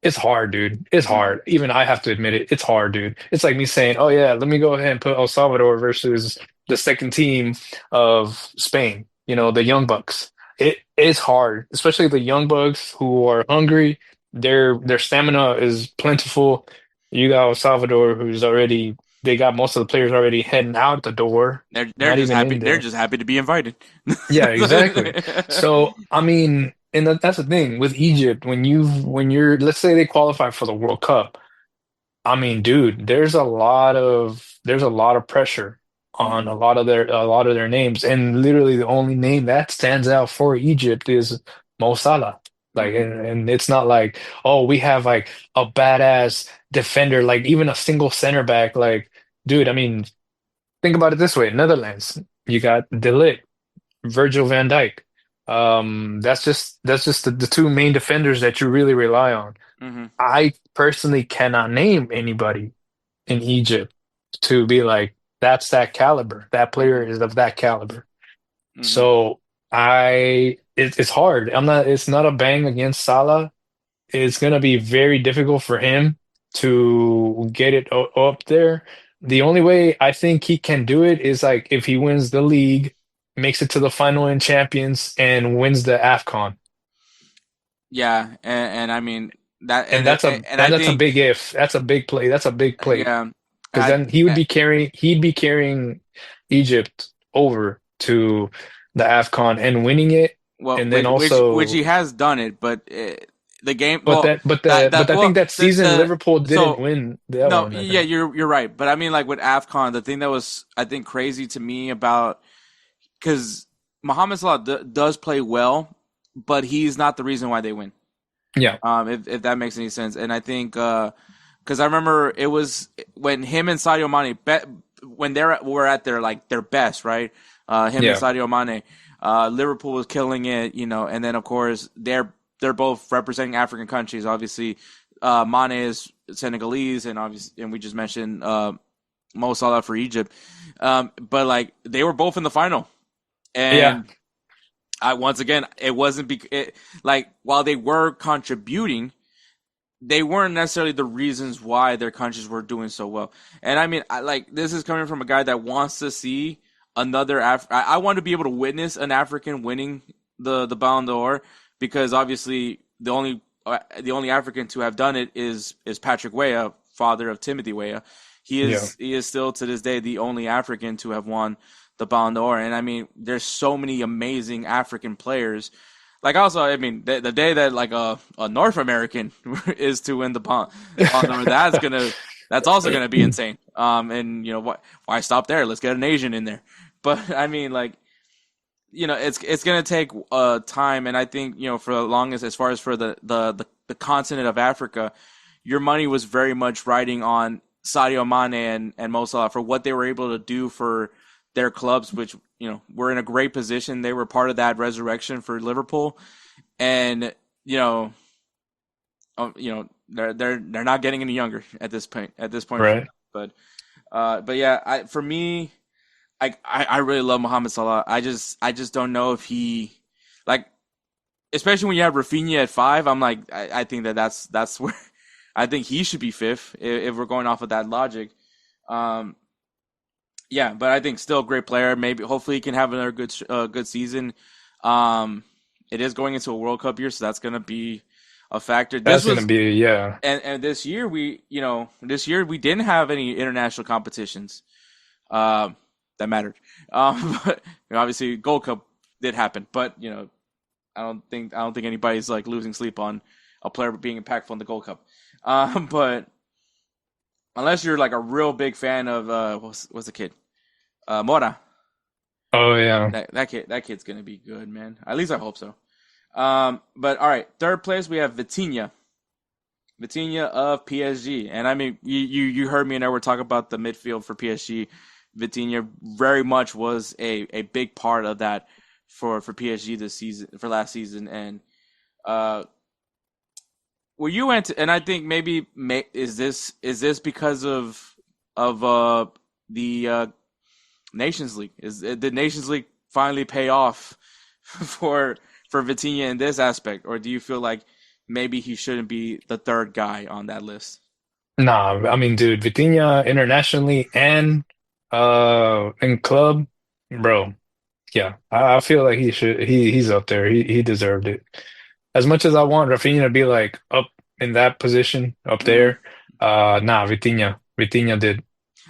it's hard, dude. It's Hmm. hard. Even I have to admit it. It's hard, dude. It's like me saying, "Oh yeah, let me go ahead and put El Salvador versus the second team of Spain." The Young Bucks. It is hard, especially the Young Bucks who are hungry. Their stamina is plentiful. You got El Salvador, who's already they got most of the players already heading out the door, They're not just even happy. in They're there. just happy to be invited. Yeah, exactly. So, I mean, and that's the thing with Egypt when you're let's say they qualify for the World Cup. I mean, dude, there's a lot of pressure on Hmm. a lot of their names, and literally the only name that stands out for Egypt is Mo Salah. Like, Hmm. and it's not like, oh, we have like a badass defender, like even a single center back. Like, dude, I mean, think about it this way: Netherlands, you got De Ligt, Virgil van Dijk. That's just the two main defenders that you really rely on. Hmm. I personally cannot name anybody in Egypt to be like, that's that caliber. That player Hmm. is of that caliber. Hmm. So it's hard. It's not a bang against Salah. It's gonna be very difficult for him to get it up there. The only way I think he can do it is like if he wins the league, makes it to the final in Champions, and wins the AFCON. Yeah, and I mean that, And and I that's a think big if. That's a big play. That's a big play. yeah, Because I then he'd be carrying Egypt over to the AFCON and winning it, well, and then which also, he has done it, but the game, but well, that, but the, but I think that season the Liverpool didn't so win that no, one, I yeah, think. you're right, but I mean like with Afcon, the thing that was I think crazy to me about because Mohamed Salah does play well, but he's not the reason why they win. Yeah, If that makes any sense, and I think because I remember it was when him and Sadio Mane when were at their like their best, right? Him and yeah, Sadio Mane. Liverpool was killing it, and then of course they're both representing African countries. Obviously, Mane is Senegalese, and obviously, and we just mentioned Mo Salah for Egypt. But like they were both in the final, Yeah, and I once again it wasn't like while they were contributing, they weren't necessarily the reasons why their countries were doing so well. And I mean, this is coming from a guy that wants to see another I want to be able to witness an African winning the Ballon d'Or because obviously the only African to have done it is Patrick Weah, father of Timothy Weah. He yeah. is still to this day the only African to have won the Ballon d'Or. And I mean, there's so many amazing African players like also, I mean, the day that like a North American is to win the Ballon d'Or, that's also gonna be insane. And why stop there? Let's get an Asian in there. But I mean, like it's gonna take time, and I think for the longest, as far as for the continent of Africa, your money was very much riding on Sadio Mane and Mo Salah for what they were able to do for their clubs, which were in a great position. They were part of that resurrection for Liverpool, and they're not getting any younger at this point. At this point, Right. but yeah, for me, I really love Mohamed Salah. I just don't know if he like, especially when you have Rafinha at five. I'm like, I think that's where I think he should be fifth if we're going off of that logic. Um, yeah, but I think still a great player. Maybe hopefully he can have another good season. Um, it is going into a World Cup year, so that's gonna be a factor. This That's gonna was be yeah. and this year we didn't have any international competitions um, that mattered. But obviously Gold Cup did happen, but I don't think anybody's like losing sleep on a player being impactful in the Gold Cup. But unless you're like a real big fan of what's the kid? Mora. Oh yeah. That kid's gonna be good, man. At least I hope so. But all right, third place we have Vitinha of PSG, and I mean you heard me and I were talking about the midfield for PSG. Vitinha very much was a big part of that for PSG this season for last season, and uh, were you and I think maybe is this because of the Nations League? Is the Nations League finally pay off for Vitinha in this aspect, or do you feel like maybe he shouldn't be the third guy on that list? Nah, I mean, dude, Vitinha internationally and in club, bro. Yeah, I feel like he should. He's up there. He deserved it. As much as I want Rafinha to be like up in that position up Hmm. there, nah, Vitinha did.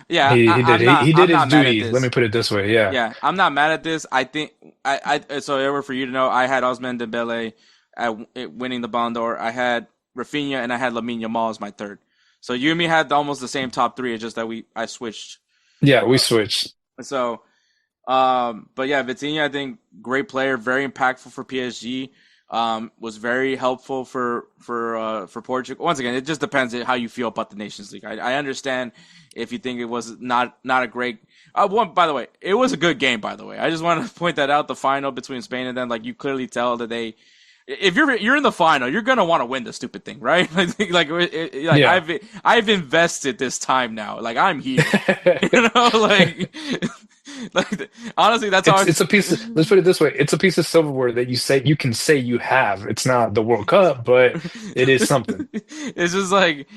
Yeah, He did. I'm not. He did I'm his not mad at duties. Let me this. put it this way. Yeah, Yeah, I'm not mad at this. I think so. Ever for you to know, I had Ousmane Dembele winning the Ballon d'Or. I had Rafinha and I had Lamine Yamal as my third. So you and me had almost the same top three. It's just that I switched. yeah, we switched. So but yeah, Vitinha, I think great player, very impactful for PSG. Was very helpful for Portugal. Once again, it just depends on how you feel about the Nations League. I understand if you think it was not a great. One by the way, it was a good game. By the way, I just want to point that out. The final between Spain and them, like you clearly tell that if you're in the final, you're gonna want to win the stupid thing, right? Like Yeah. I've invested this time now. Like I'm here, like honestly, that's how It's a piece of, let's put it this way. It's a piece of silverware that you can say you have. It's not the World Cup, but it is something. it's just like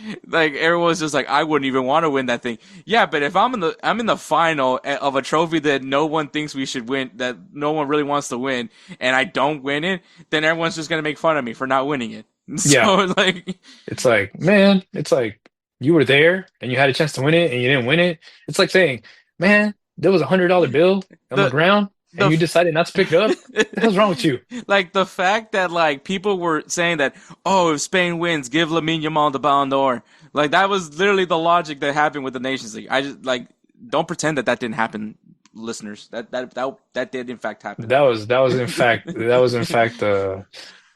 everyone's just like I wouldn't even want to win that thing. Yeah, but if I'm in the final of a trophy that no one thinks we should win, that no one really wants to win, and I don't win it, then everyone's just gonna make fun of me for not winning it. Yeah. So like, It's like, man, it's like you were there and you had a chance to win it and you didn't win it. It's like saying, man, there was $100 bill on the the ground and the you decided not to pick it up. The hell's wrong with you? like the fact that like people were saying that, oh, if Spain wins, give Lamine Yamal the Ballon d'Or. Like that was literally the logic that happened with the Nations League. I just like don't pretend that didn't happen, listeners. That did in fact happen. That was in fact a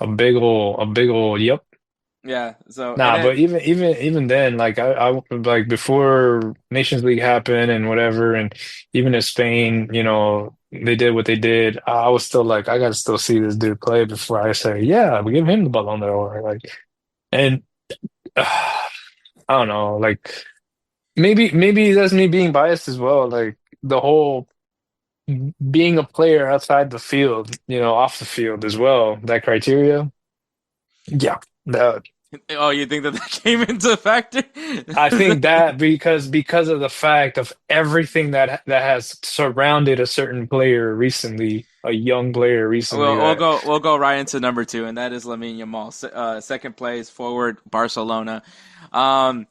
big old yep. Yeah. So and Nah, then but even then, like I like before Nations League happened and whatever, and even if Spain, they did what they did, I was still like, I gotta still see this dude play before I say, yeah, we give him the Ballon d'Or. Like, and I don't know, like maybe that's me being biased as well. Like the whole being a player outside the field, off the field as well. That criteria, yeah, that Oh, you think that that came into factor? I think that because of the fact of everything that has surrounded a certain player recently, a young player recently Well, we'll that go right into number two, and that is Lamine Yamal. Second place forward, Barcelona. Um,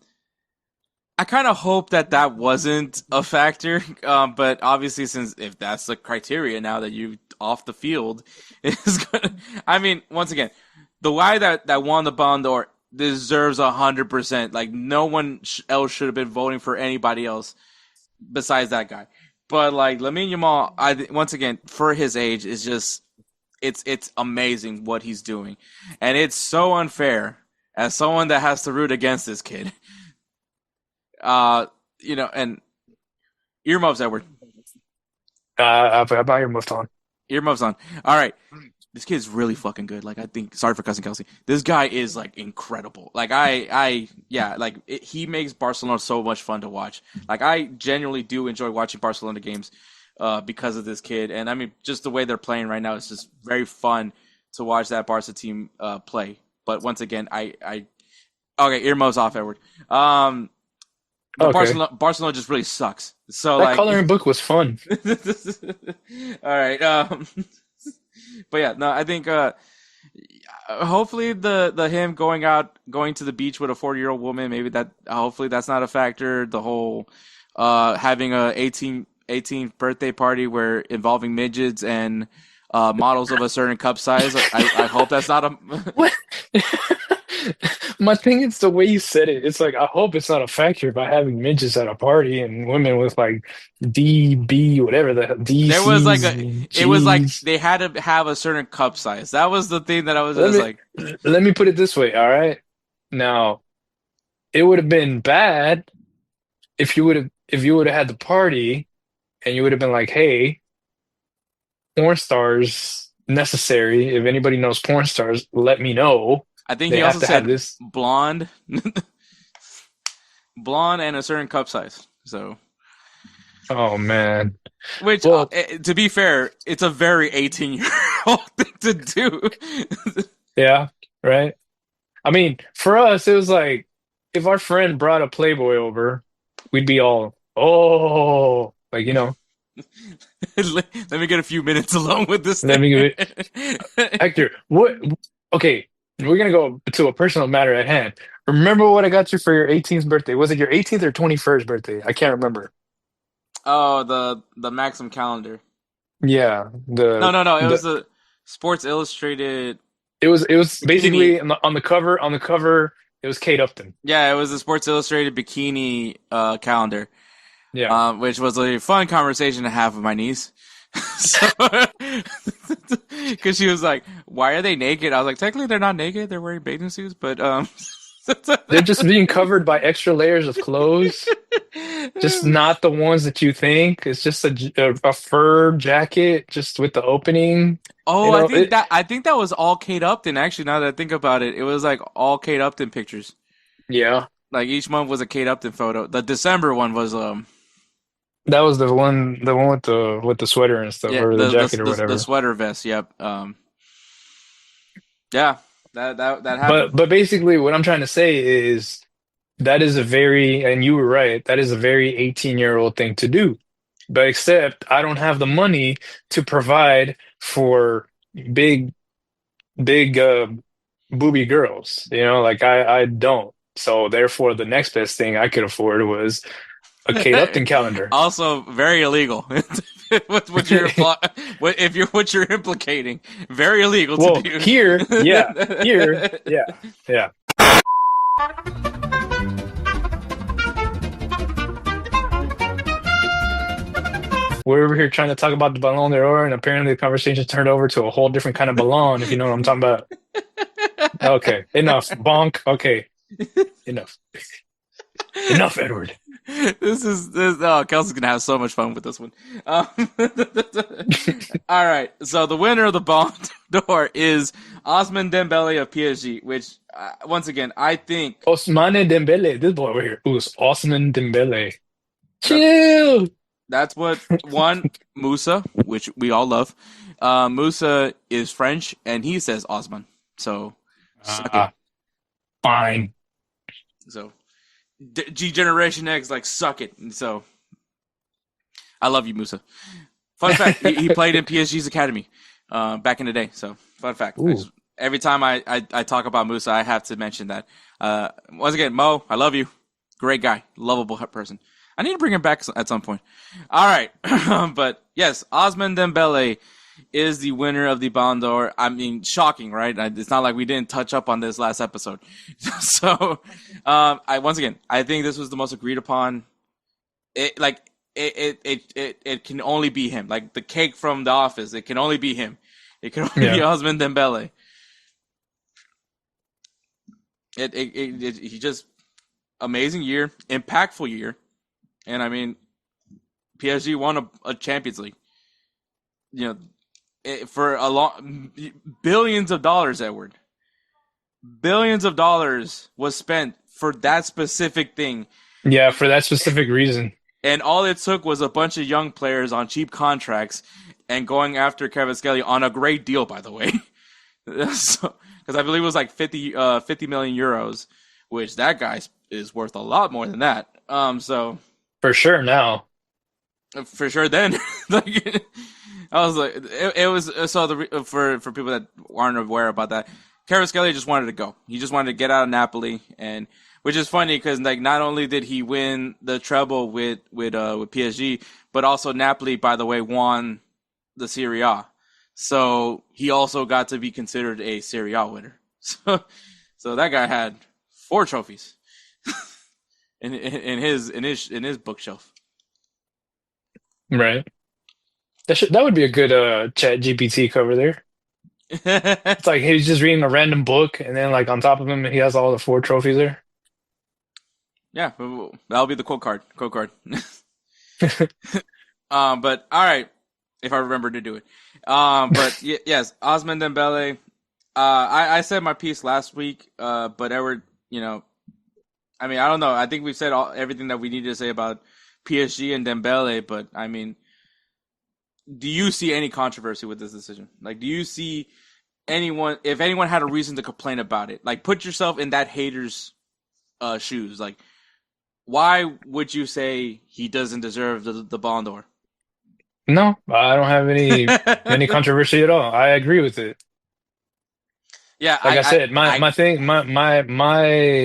I kind of hope that that wasn't a factor, but obviously, since if that's the criteria now that you off the field, is gonna. I mean, once again, the guy that won the Ballon d'Or deserves 100%. Like no one else should have been voting for anybody else besides that guy. But like Lamine Yamal, once again for his age is just it's amazing what he's doing, and it's so unfair as someone that has to root against this kid. Uh, and earmuffs, Edward. I've not even moved on. Earmuffs on. All right. This kid's really fucking good. Like I think, sorry for cussing Kelsey. This guy is like incredible. Like yeah, like he makes Barcelona so much fun to watch. Like I genuinely do enjoy watching Barcelona games, because of this kid. And I mean, just the way they're playing right now, it's just very fun to watch that Barca team play. But once again, okay, earmuffs off, Edward. But Okay, Barcelona just really sucks. So that like, coloring book was fun. all right. But yeah, no, I think hopefully the him going to the beach with a 40-year-old woman, maybe that hopefully that's not a factor. The whole having a 18th birthday party where involving midgets and models of a certain cup size. I hope that's not a. What? My thing is the way you said it. It's like I hope it's not a factor by having midgets at a party and women with like D, B, whatever the D, There was like C's, a. and It was like G's. they had to have a certain cup size. That was the thing that I was Let just me like. let me put it this way, all right? Now, it would have been bad if you would have had the party and you would have been like, "Hey, porn stars necessary. If anybody knows porn stars, let me know. I think They he have also to have said this." blonde, blonde, and a certain cup size. So, Oh man. which Well, to be fair, it's a very 18-year-old thing to do. yeah, right. I mean, for us, it was like if our friend brought a Playboy over, we'd be all, oh, like, Let me get a few minutes alone with this let thing. me give it. Hector, what? Okay, we're gonna go to a personal matter at hand. Remember what I got you for your 18th birthday? Was it your 18th or 21st birthday? I can't remember. Oh, the Maxim calendar. Yeah, No, the no, no. It the was the Sports Illustrated it was bikini. basically on the cover it was Kate Upton. Yeah, it was the Sports Illustrated bikini calendar, Yeah. which was a fun conversation to have with my niece. So, because she was like, "Why are they naked?" I was like, "Technically, they're not naked. They're wearing bathing suits." But They're just being covered by extra layers of clothes. Just not the ones that you think. It's just a fur jacket just with the opening. oh, You know, it I think that was all Kate Upton. Actually, now that I think about it, it was like all Kate Upton pictures. yeah. Like each month was a Kate Upton photo. The December one was That was the one with the sweater and stuff yeah, or the jacket or the whatever. sweater vest. Yep. Yeah, that happened. But basically what I'm trying to say is that is a very, and you were right, that is a very 18-year-old thing to do. But except I don't have the money to provide for big big booby girls. Like I don't. So therefore, the next best thing I could afford was a Kate Upton calendar. Also, very illegal. What you're what you're implicating, very illegal to Well, do. yeah. We're over here trying to talk about the Ballon d'Or, and apparently the conversation turned over to a whole different kind of ballon, if you know what I'm talking about. Okay, enough. Bonk. Okay, enough. Enough, Edward. This. Oh, Kelsey's gonna have so much fun with this one. Um, all right. So the winner of the Ballon d'Or is Ousmane Dembele of PSG. Which, once again, I think Ousmane Dembele. This boy over here. Ooh, it's Ousmane Dembele. that Chill. that's what one Musa, which we all love. Musa is French, and he says Osman. So suck it. Ah, fine. So G Generation X like suck it. And so I love you, Musa. Fun fact: he played in PSG's academy back in the day. So fun fact. Ooh. Every time I talk about Musa, I have to mention that. Once again, Mo, I love you. Great guy, lovable person. I need to bring him back at some point. All right, but yes, Ousmane Dembele is the winner of the Ballon d'Or. I mean, shocking, right? It's not like we didn't touch up on this last episode. So, I think this was the most agreed upon. It can only be him. Like the cake from The Office, it can only be him. It can only be Yeah. Ousmane Dembele. He just amazing year, impactful year, and I mean, PSG won a Champions League. You know, for a long billions of dollars, Edward. Billions of dollars was spent for that specific thing, Yeah, for that specific reason. and all it took was a bunch of young players on cheap contracts and going after Kvaratskhelia on a great deal, by the way. Because I believe it was like 50 million euros, which that guy is worth a lot more than that. So For sure now. for sure, then like I was like, it was so for people that aren't aware about that, Kvaratskhelia just wanted to go. He just wanted to get out of Napoli, and which is funny because like not only did he win the treble with PSG, but also Napoli, by the way, won the Serie A. So he also got to be considered a Serie A winner. So that guy had 4 trophies in his bookshelf. Right. That would be a good Chat GPT cover there. It's like he's just reading a random book, and then like on top of him, he has all the 4 trophies there. Yeah, that'll be the quote card. Quote card. But all right, if I remember to do it. But yes, Ousmane Dembele. I said my piece last week. But Edward, I mean, I don't know. I think we've said everything that we needed to say about PSG and Dembele. But I mean, do you see any controversy with this decision? Like, do you see if anyone had a reason to complain about it? Like, put yourself in that hater's shoes. Like, why would you say he doesn't deserve the Ballon d'Or? No, I don't have any controversy at all. I agree with it. Yeah, Like I said, my thing, my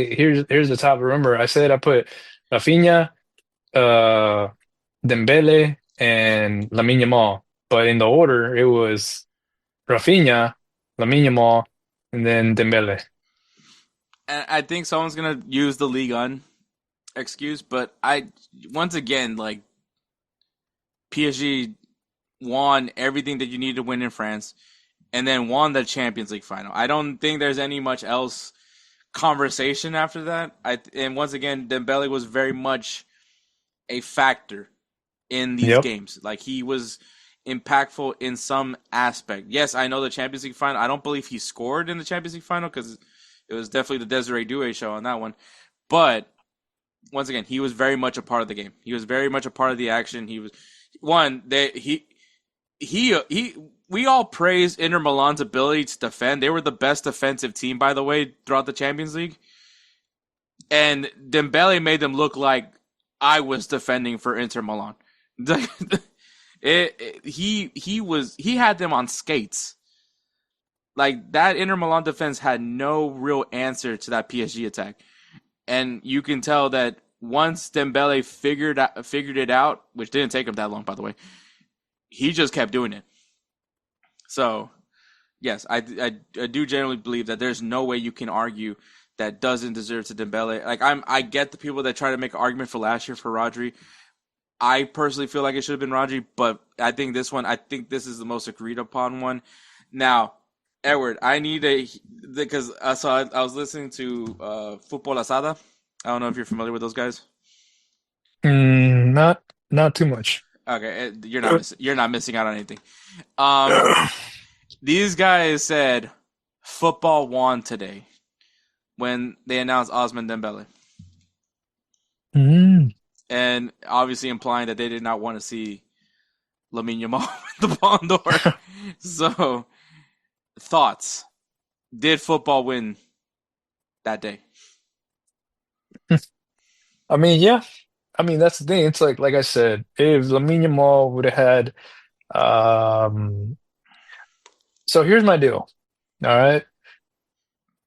here's the top. Remember, I said I put Rafinha, uh, Dembele, and Lamine Yamal, but in the order it was Rafinha, Lamine Yamal, and then Dembele. I think someone's gonna use the Ligue 1 excuse, but once again, like, PSG won everything that you need to win in France, and then won the Champions League final. I don't think there's any much else conversation after that. And once again, Dembele was very much a factor in these Yep. games. Like, he was impactful in some aspect. Yes, I know the Champions League final. I don't believe he scored in the Champions League final because it was definitely the Desiree Doué show on that one. But once again, he was very much a part of the game. He was very much a part of the action. He was one that we all praised Inter Milan's ability to defend. They were the best defensive team, by the way, throughout the Champions League. And Dembele made them look like I was defending for Inter Milan. He had them on skates. Like, that Inter Milan defense had no real answer to that PSG attack. And you can tell that once Dembele figured it out, which didn't take him that long, by the way, he just kept doing it. So, yes, I do generally believe that there's no way you can argue that doesn't deserve to Dembele. Like, I get the people that try to make an argument for last year for Rodri. I personally feel like it should have been Rodri, but I think this is the most agreed upon one. Now, Edward, I need because I was listening to Football Asada I don't know if you're familiar with those guys. Not too much. Okay, you're not missing out on anything. Um, these guys said football won today when they announced Ousmane Dembele, Mm. and obviously implying that they did not want to see Lamine Yamal win the Ballon d'Or. So, thoughts? Did football win that day? I mean, yeah. I mean, that's the thing. It's like I said, if Lamine Yamal would have had, um, so here's my deal. All right.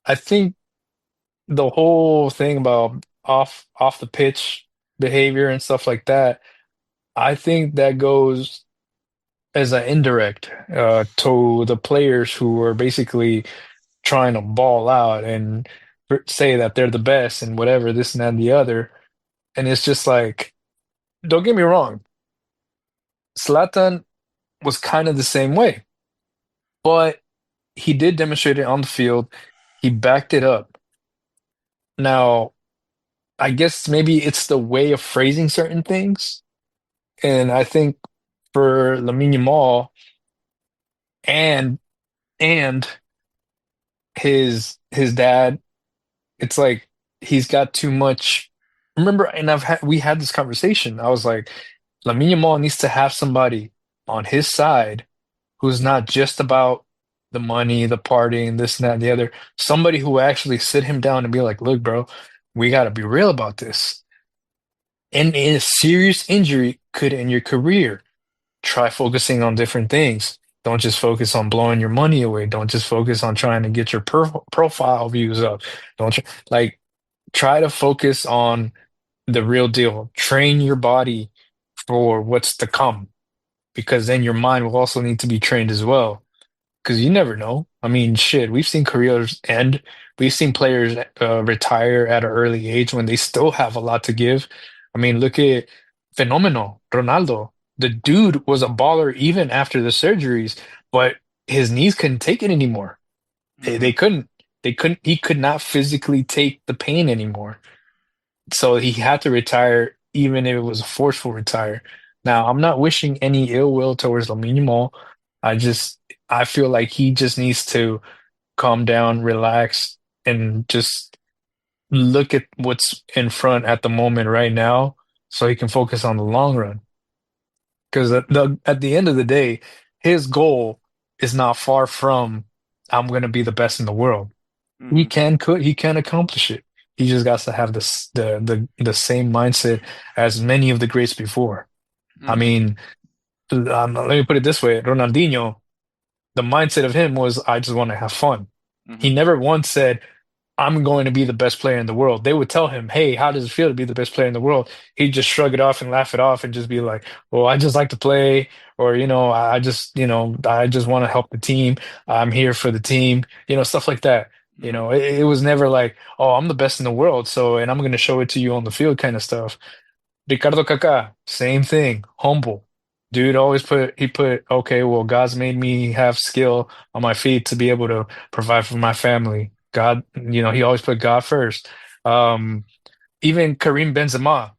I think the whole thing about off the pitch behavior and stuff like that, I think that goes as an indirect to the players who are basically trying to ball out and say that they're the best and whatever, this and that and the other. And it's just like, don't get me wrong, Zlatan was kind of the same way, but he did demonstrate it on the field. He backed it up. Now, I guess maybe it's the way of phrasing certain things. And I think for Lamine Yamal and and his dad, it's like he's got too much. Remember, and we had this conversation. I was like, Lamine Yamal needs to have somebody on his side who's not just about the money, the partying, this and that and the other. Somebody who will actually sit him down and be like, look, bro, we got to be real about this. And a serious injury could end your career. Try focusing on different things. Don't just focus on blowing your money away. Don't just focus on trying to get your profile views up. Don't like try to focus on the real deal. Train your body for what's to come because then your mind will also need to be trained as well. Because you never know. I mean, shit, we've seen careers end. We've seen players retire at an early age when they still have a lot to give. I mean, look at Phenomenal Ronaldo. The dude was a baller even after the surgeries, but his knees couldn't take it anymore. They Mm-hmm. couldn't. They couldn't. He could not physically take the pain anymore. So he had to retire, even if it was a forceful retire. Now, I'm not wishing any ill will towards Lamine Yamal. I just I feel like he just needs to calm down, relax, and just look at what's in front at the moment right now, so he can focus on the long run. Because at the end of the day, his goal is not far from I'm going to be the best in the world. Mm-hmm. He can accomplish it. He just got to have the same mindset as many of the greats before. I Mm-hmm. mean, let me put it this way: Ronaldinho, the mindset of him was, I just want to have fun. Mm-hmm. He never once said, I'm going to be the best player in the world. They would tell him, hey, how does it feel to be the best player in the world? He'd just shrug it off and laugh it off and just be like, well, I just like to play, or, I just want to help the team. I'm here for the team, stuff like that. Mm-hmm. It was never like, oh, I'm the best in the world, so, and I'm going to show it to you on the field kind of stuff. Ricardo Kaká, same thing, humble. Dude always put, okay, well, God's made me have skill on my feet to be able to provide for my family. God, he always put God first. Um, Even Karim Benzema,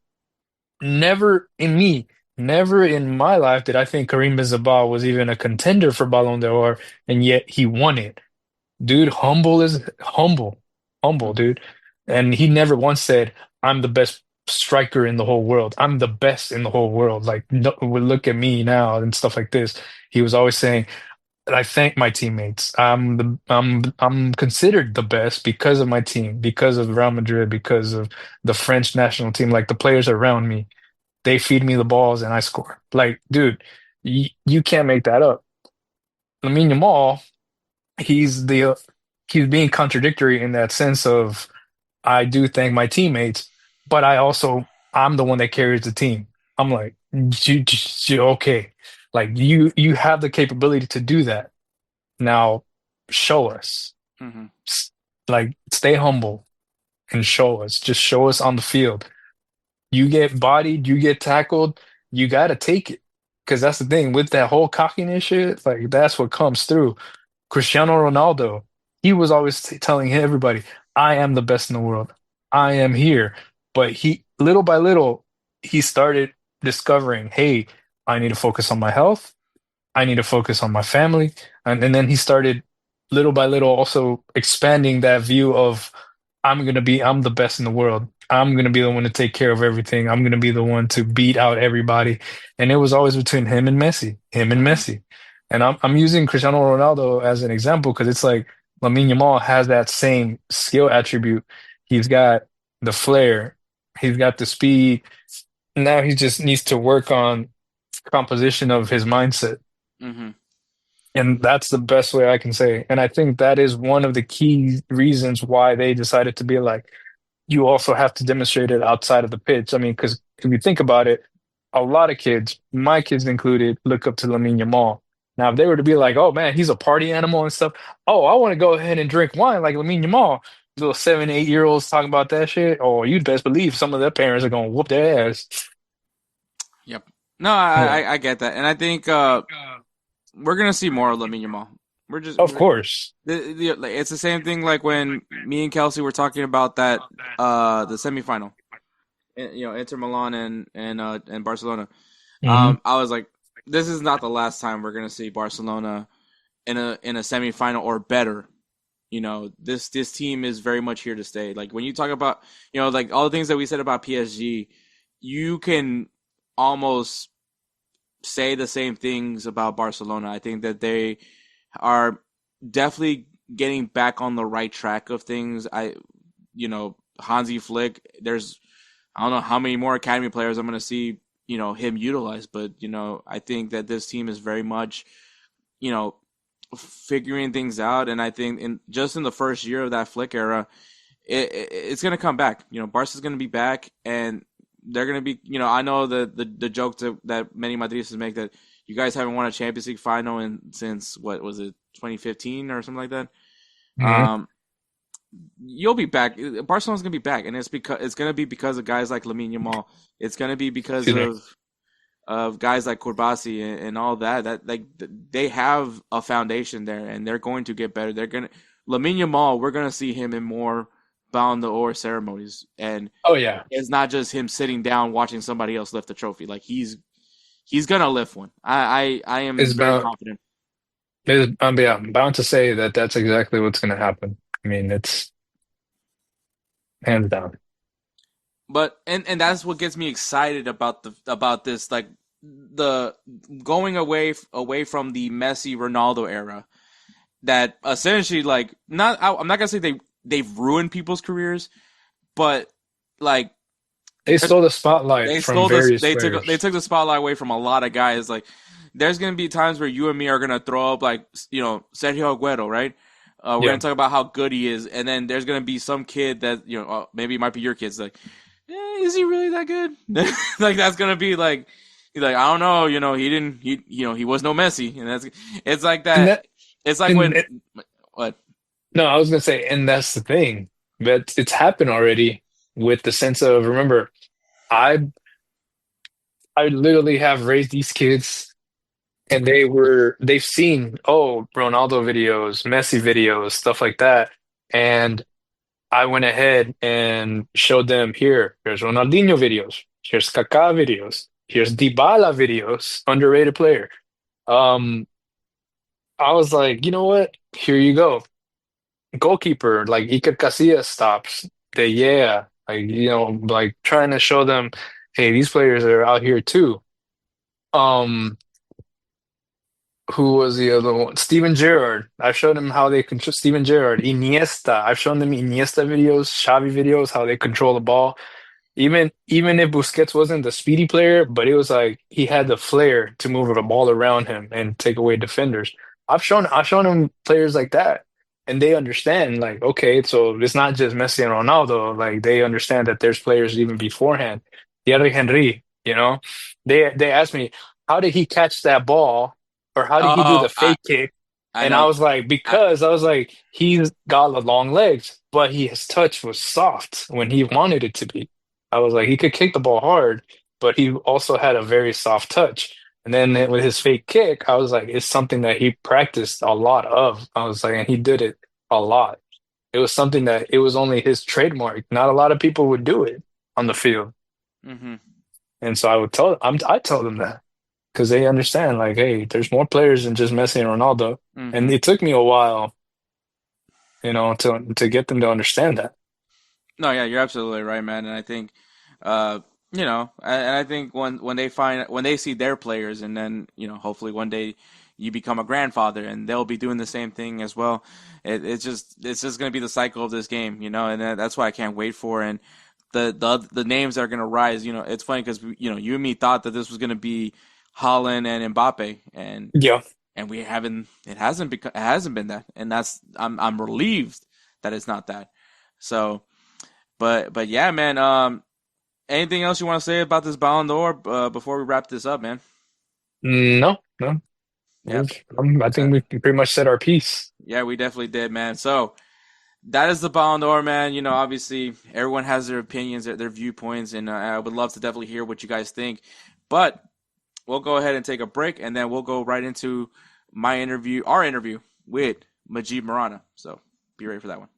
never in me, never in my life did I think Karim Benzema was even a contender for Ballon d'Or, and yet he won it. Dude, humble, Mm-hmm. dude. And he never once said, I'm the best striker in the whole world. I'm the best in the whole world. Like, no, well, look at me now and stuff like this. He was always saying, I thank my teammates. I'm considered the best because of my team, because of Real Madrid, because of the French national team. Like the players around me, they feed me the balls and I score. Like, dude, you can't make that up. Lamine Yamal, he's the he's being contradictory in that sense of I do thank my teammates, but I'm the one that carries the team. I'm like, okay, like you have the capability to do that. Now show us. Mm-hmm. Like stay humble and show us. Just show us on the field. You get bodied, you get tackled, you gotta take it. Because that's the thing with that whole cockiness shit, like that's what comes through. Cristiano Ronaldo, he was always telling everybody, I am the best in the world. I am here. But he, little by little, he started discovering, hey, I need to focus on my health. I need to focus on my family. And then he started little by little also expanding that view of I'm the best in the world. I'm gonna be the one to take care of everything. I'm gonna be the one to beat out everybody. And it was always between him and Hmm. Messi. And I'm using Cristiano Ronaldo as an example because it's like Lamine Yamal has that same skill attribute. He's got the flair, he's got the speed. Now he just needs to work on composition of his mindset. Hmm. And that's the best way I can say. And I think that is one of the key reasons why they decided to be like, you also have to demonstrate it outside of the pitch. I mean, because if you think about it, a lot of kids, my kids included, look up to Lamine Yamal. Now, if they were to be like, oh man, he's a party animal and stuff, oh, I want to go ahead and drink wine like Lamine Yamal. Little 7, 8 year olds talking about that shit. Oh, you'd best believe some of their parents are going to whoop their ass. Yep. No, Yeah, I get that, and I think we're gonna see more of Lamine Yamal. of course. Like, it's the same thing like when me and Kelsey were talking about that the semifinal, Inter Milan and Barcelona. Hmm. I was like, this is not the last time we're gonna see Barcelona in a semifinal or better. This team is very much here to stay. Like when you talk about like all the things that we said about PSG, you can almost say the same things about Barcelona. I think that they are definitely getting back on the right track of things. Hansi Flick, I don't know how many more academy players I'm going to see, him utilize, but I think that this team is very much, you know, figuring things out, and I think in the first year of that Flick era, it's going to come back. Barca's going to be back, and they're going to be. I know the joke that many Madridistas make that you guys haven't won a Champions League final since what was it 2015 or something like that. Hmm. Um, you'll be back. Barcelona's going to be back, and it's going to be because of guys like Lamine Yamal. It's going to be because Excuse me. of guys like Kurbasi and all that. That like they have a foundation there, and they're going to get better. They're gonna Lamine Yamal. We're gonna see him in more Ballon d'Or ceremonies, and Oh, yeah. it's not just him sitting down watching somebody else lift a trophy. Like he's gonna lift one. I It's am very bound. confident. Yeah, I'm bound to say that that's exactly what's going to happen. I mean, it's hands down. But and that's what gets me excited about this, like the going away from the Messi Ronaldo era, that essentially, like, I'm not gonna say they've ruined people's careers, but like They there's stole the spotlight they from stole this various they players. took the spotlight away from a lot of guys. Like there's gonna be times where you and me are gonna throw up like Sergio Aguero, right? We're gonna Yeah. talk about how good he is, and then there's gonna be some kid that maybe it might be your kids, like, is he really that good? Like that's gonna be like he's like, I don't know, he didn't he was no Messi, and it's like And that. that, It's like and when what no, I was going to say, and that's the thing. But it's happened already with the sense of, remember, I, I literally have raised these kids and they've seen, oh, Ronaldo videos, Messi videos, stuff like that. And I went ahead and showed them here's Ronaldinho videos, here's Kaká videos, here's Dybala videos, underrated player. Um, I was like, you know what? Here you go. Goalkeeper, like Iker Casillas stops. Like like trying to show them, hey, these players are out here too. Um, who was the other one? Steven Gerrard. I've shown them how they control Steven Gerrard, Iniesta. I've shown them Iniesta videos, Xavi videos, how they control the ball. Even if Busquets wasn't the speedy player, but it was like he had the flair to move the ball around him and take away defenders. I've shown him players like that, and they understand like, okay, so it's not just Messi and Ronaldo. Like they understand that there's players even beforehand. Thierry Henry, they asked me how did he catch that ball or how did he do the oh fake kick, I and I know was like, I because I was like, he's got the long legs, but his touch was soft when he wanted it to be. I was like, he could kick the ball hard, but he also had a very soft touch. And then with his fake kick, I was like, it's something that he practiced a lot of. I was like, and he did it a lot. It was something that it was only his trademark. Not a lot of people would do it. on the field. Mm-hmm. And so I tell them that because they understand, like, hey, there's more players than just Messi and Ronaldo. Mm-hmm. And it took me a while, to get them to understand that. No, yeah, you're absolutely right, man. And I think, uh, and I think when they see their players, and then hopefully one day you become a grandfather, and they'll be doing the same thing as well. It's just gonna be the cycle of this game, and that's why I can't wait for. And the names that are gonna rise, it's funny because you and me thought that this was gonna be Haaland and Mbappe, Yeah. and we haven't. It hasn't been that, and I'm relieved that it's not that. So. But yeah, man. Anything else you want to say about this Ballon d'Or before we wrap this up, man? No, no. Yeah, I uh, think we pretty much said our piece. yeah, we definitely did, man. So that is the Ballon d'Or, man. Obviously everyone has their opinions, their viewpoints, and I would love to definitely hear what you guys think. But we'll go ahead and take a break, and then we'll go right into our interview with Mujeeb Murana. So be ready for that one.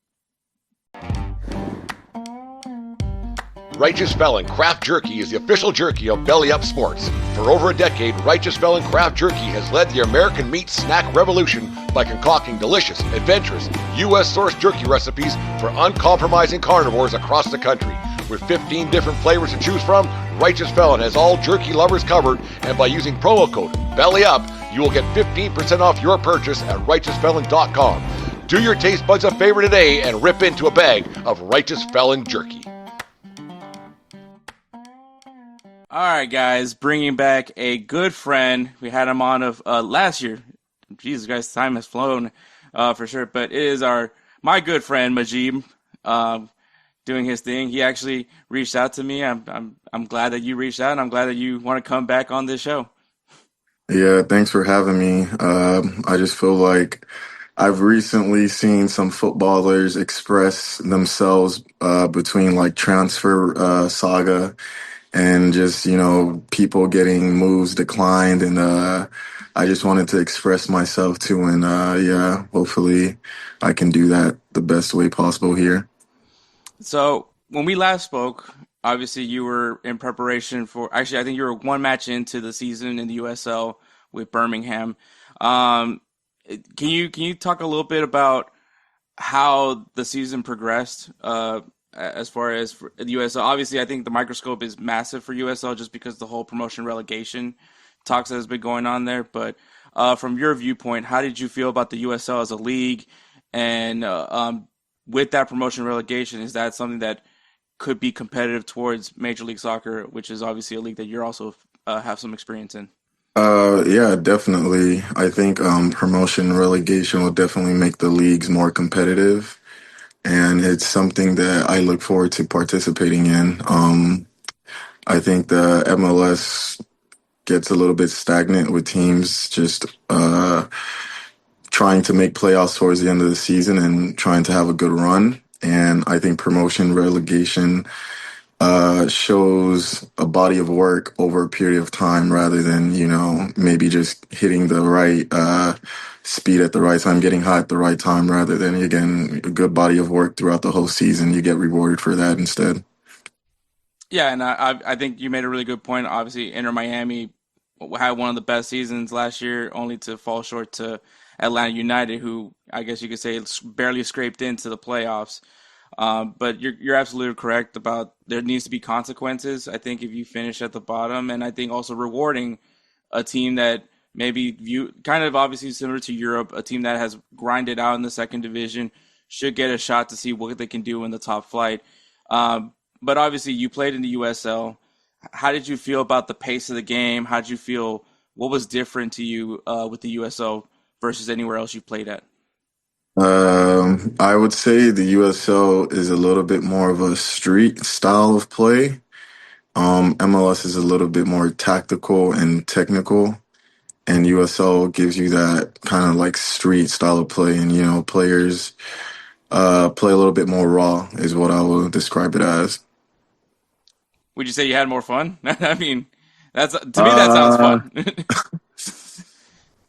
Righteous Felon Craft Jerky is the official jerky of Belly Up Sports. For over a decade, Righteous Felon Craft Jerky has led the American meat snack revolution by concocting delicious, adventurous, U.S.-sourced jerky recipes for uncompromising carnivores across the country. With 15 different flavors to choose from, Righteous Felon has all jerky lovers covered, and by using promo code BELLYUP, you will get 15% off your purchase at righteousfelon.com. Do your taste buds a favor today and rip into a bag of Righteous Felon jerky. All right, guys, bringing back a good friend. We had him on of last year. Jesus Christ, time has flown for sure. But it is my good friend Mujeeb doing his thing. He actually reached out to me. I'm glad that you reached out, and I'm glad that you want to come back on this show. Yeah, thanks for having me. I just feel like I've recently seen some footballers express themselves between like transfer saga and just, people getting moves declined. And I just wanted to express myself too. And yeah, hopefully I can do that the best way possible here. So when we last spoke, obviously you were in preparation for. Actually, I think you were one match into the season in the USL with Birmingham. Um, can you talk a little bit about how the season progressed as far as for the USL? Obviously, I think the microscope is massive for USL just because the whole promotion relegation talks that has been going on there. But from your viewpoint, how did you feel about the USL as a league? And with that promotion relegation, is that something that could be competitive towards Major League Soccer, which is obviously a league that you're also have some experience in? Yeah, definitely. I think promotion relegation will definitely make the leagues more competitive, and it's something that I look forward to participating in. I think the MLS gets a little bit stagnant with teams just trying to make playoffs towards the end of the season and trying to have a good run. And I think promotion relegation shows a body of work over a period of time rather than, maybe just hitting the right speed at the right time, getting hot at the right time, rather than, again, a good body of work throughout the whole season. You get rewarded for that instead. Yeah, and I think you made a really good point. Obviously, Inter Miami had one of the best seasons last year, only to fall short to Atlanta United, who I guess you could say barely scraped into the playoffs. But you're absolutely correct about there needs to be consequences. I think if you finish at the bottom, and I think also rewarding a team that maybe view kind of obviously similar to Europe, a team that has grinded out in the second division should get a shot to see what they can do in the top flight. But obviously, you played in the USL. How did you feel about the pace of the game? How did you feel? What was different to you with the USL versus anywhere else you played at? I would say the USL is a little bit more of a street style of play. MLS is a little bit more tactical and technical, and USL gives you that kind of like street style of play, and players play a little bit more raw, is what I will describe it as. Would you say you had more fun? I mean, that's to me that sounds Uh, fun.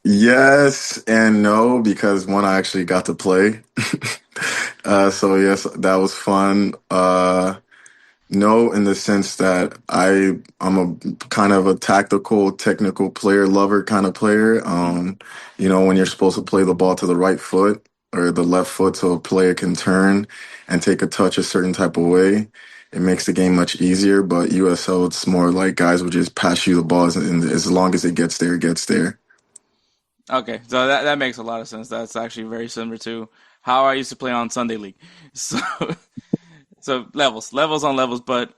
yes and no, because one I actually got to play. So yes, that was fun. No, in the sense that I'm a kind of a tactical, technical player, lover kind of player. When you're supposed to play the ball to the right foot or the left foot so a player can turn and take a touch a certain type of way, it makes the game much easier. But USL, it's more like guys will just pass you the balls, and as long as it gets there, it gets there. Okay, so that makes a lot of sense. That's actually very similar to how I used to play on Sunday League. So so levels on levels. But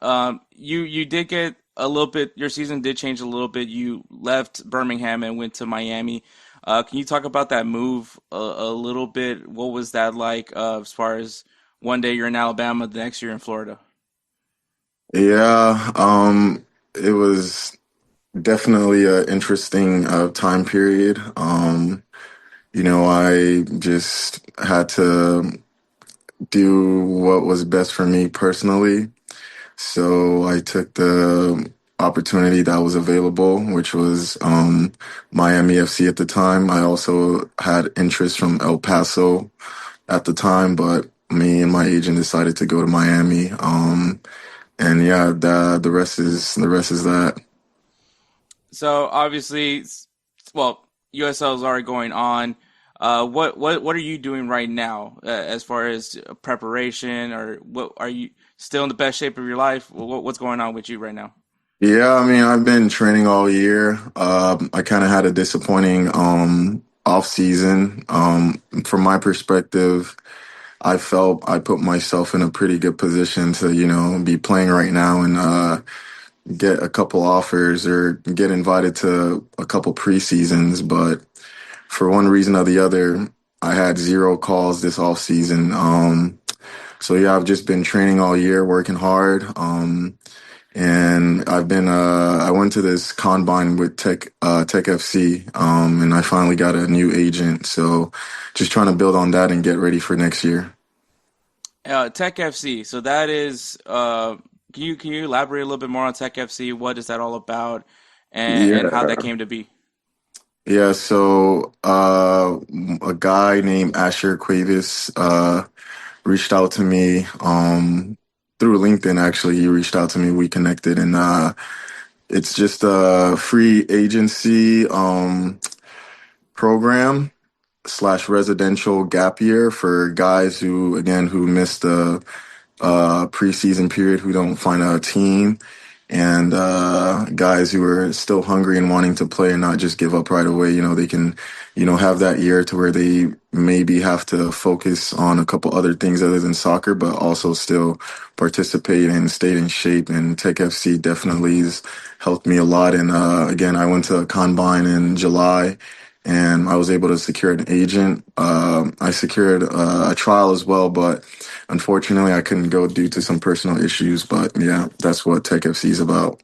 you did get a little bit. Your season did change a little bit. You left Birmingham and went to Miami. Can you talk about that move a little bit? What was that like as far as one day you're in Alabama, the next year in Florida? Yeah, it was definitely an interesting time period. I just had to do what was best for me personally. So I took the opportunity that was available, which was Miami FC at the time. I also had interest from El Paso at the time, but me and my agent decided to go to Miami. And yeah, the rest is that. So obviously, well, USLs are going on. What are you doing right now as far as preparation, or what are you still in the best shape of your life? What's going on with you right now? Yeah, I mean, I've been training all year. I kind of had a disappointing off season. From my perspective, I felt I put myself in a pretty good position to, be playing right now and get a couple offers or get invited to a couple preseasons. But for one reason or the other, I had zero calls this off season. So yeah, I've just been training all year, working hard. And I went to this combine with Tech FC, and I finally got a new agent. So just trying to build on that and get ready for next year. Tech FC. So that is. Can you elaborate a little bit more on Tech FC? What is that all about, and how that Yeah. came to be? Yeah. So, a guy named Asher Cuevas, reached out to me, through LinkedIn. Actually, he reached out to me. We connected and, it's just a free agency, program slash residential gap year for guys who missed the preseason period, who don't find a team, and guys who are still hungry and wanting to play and not just give up right away. They can, have that year to where they maybe have to focus on a couple other things other than soccer, but also still participate and stay in shape. And Tech FC definitely has helped me a lot. And again, I went to a combine in July. And I was able to secure an agent. I secured a trial as well, but unfortunately, I couldn't go due to some personal issues. But yeah, that's what Tech FC is about.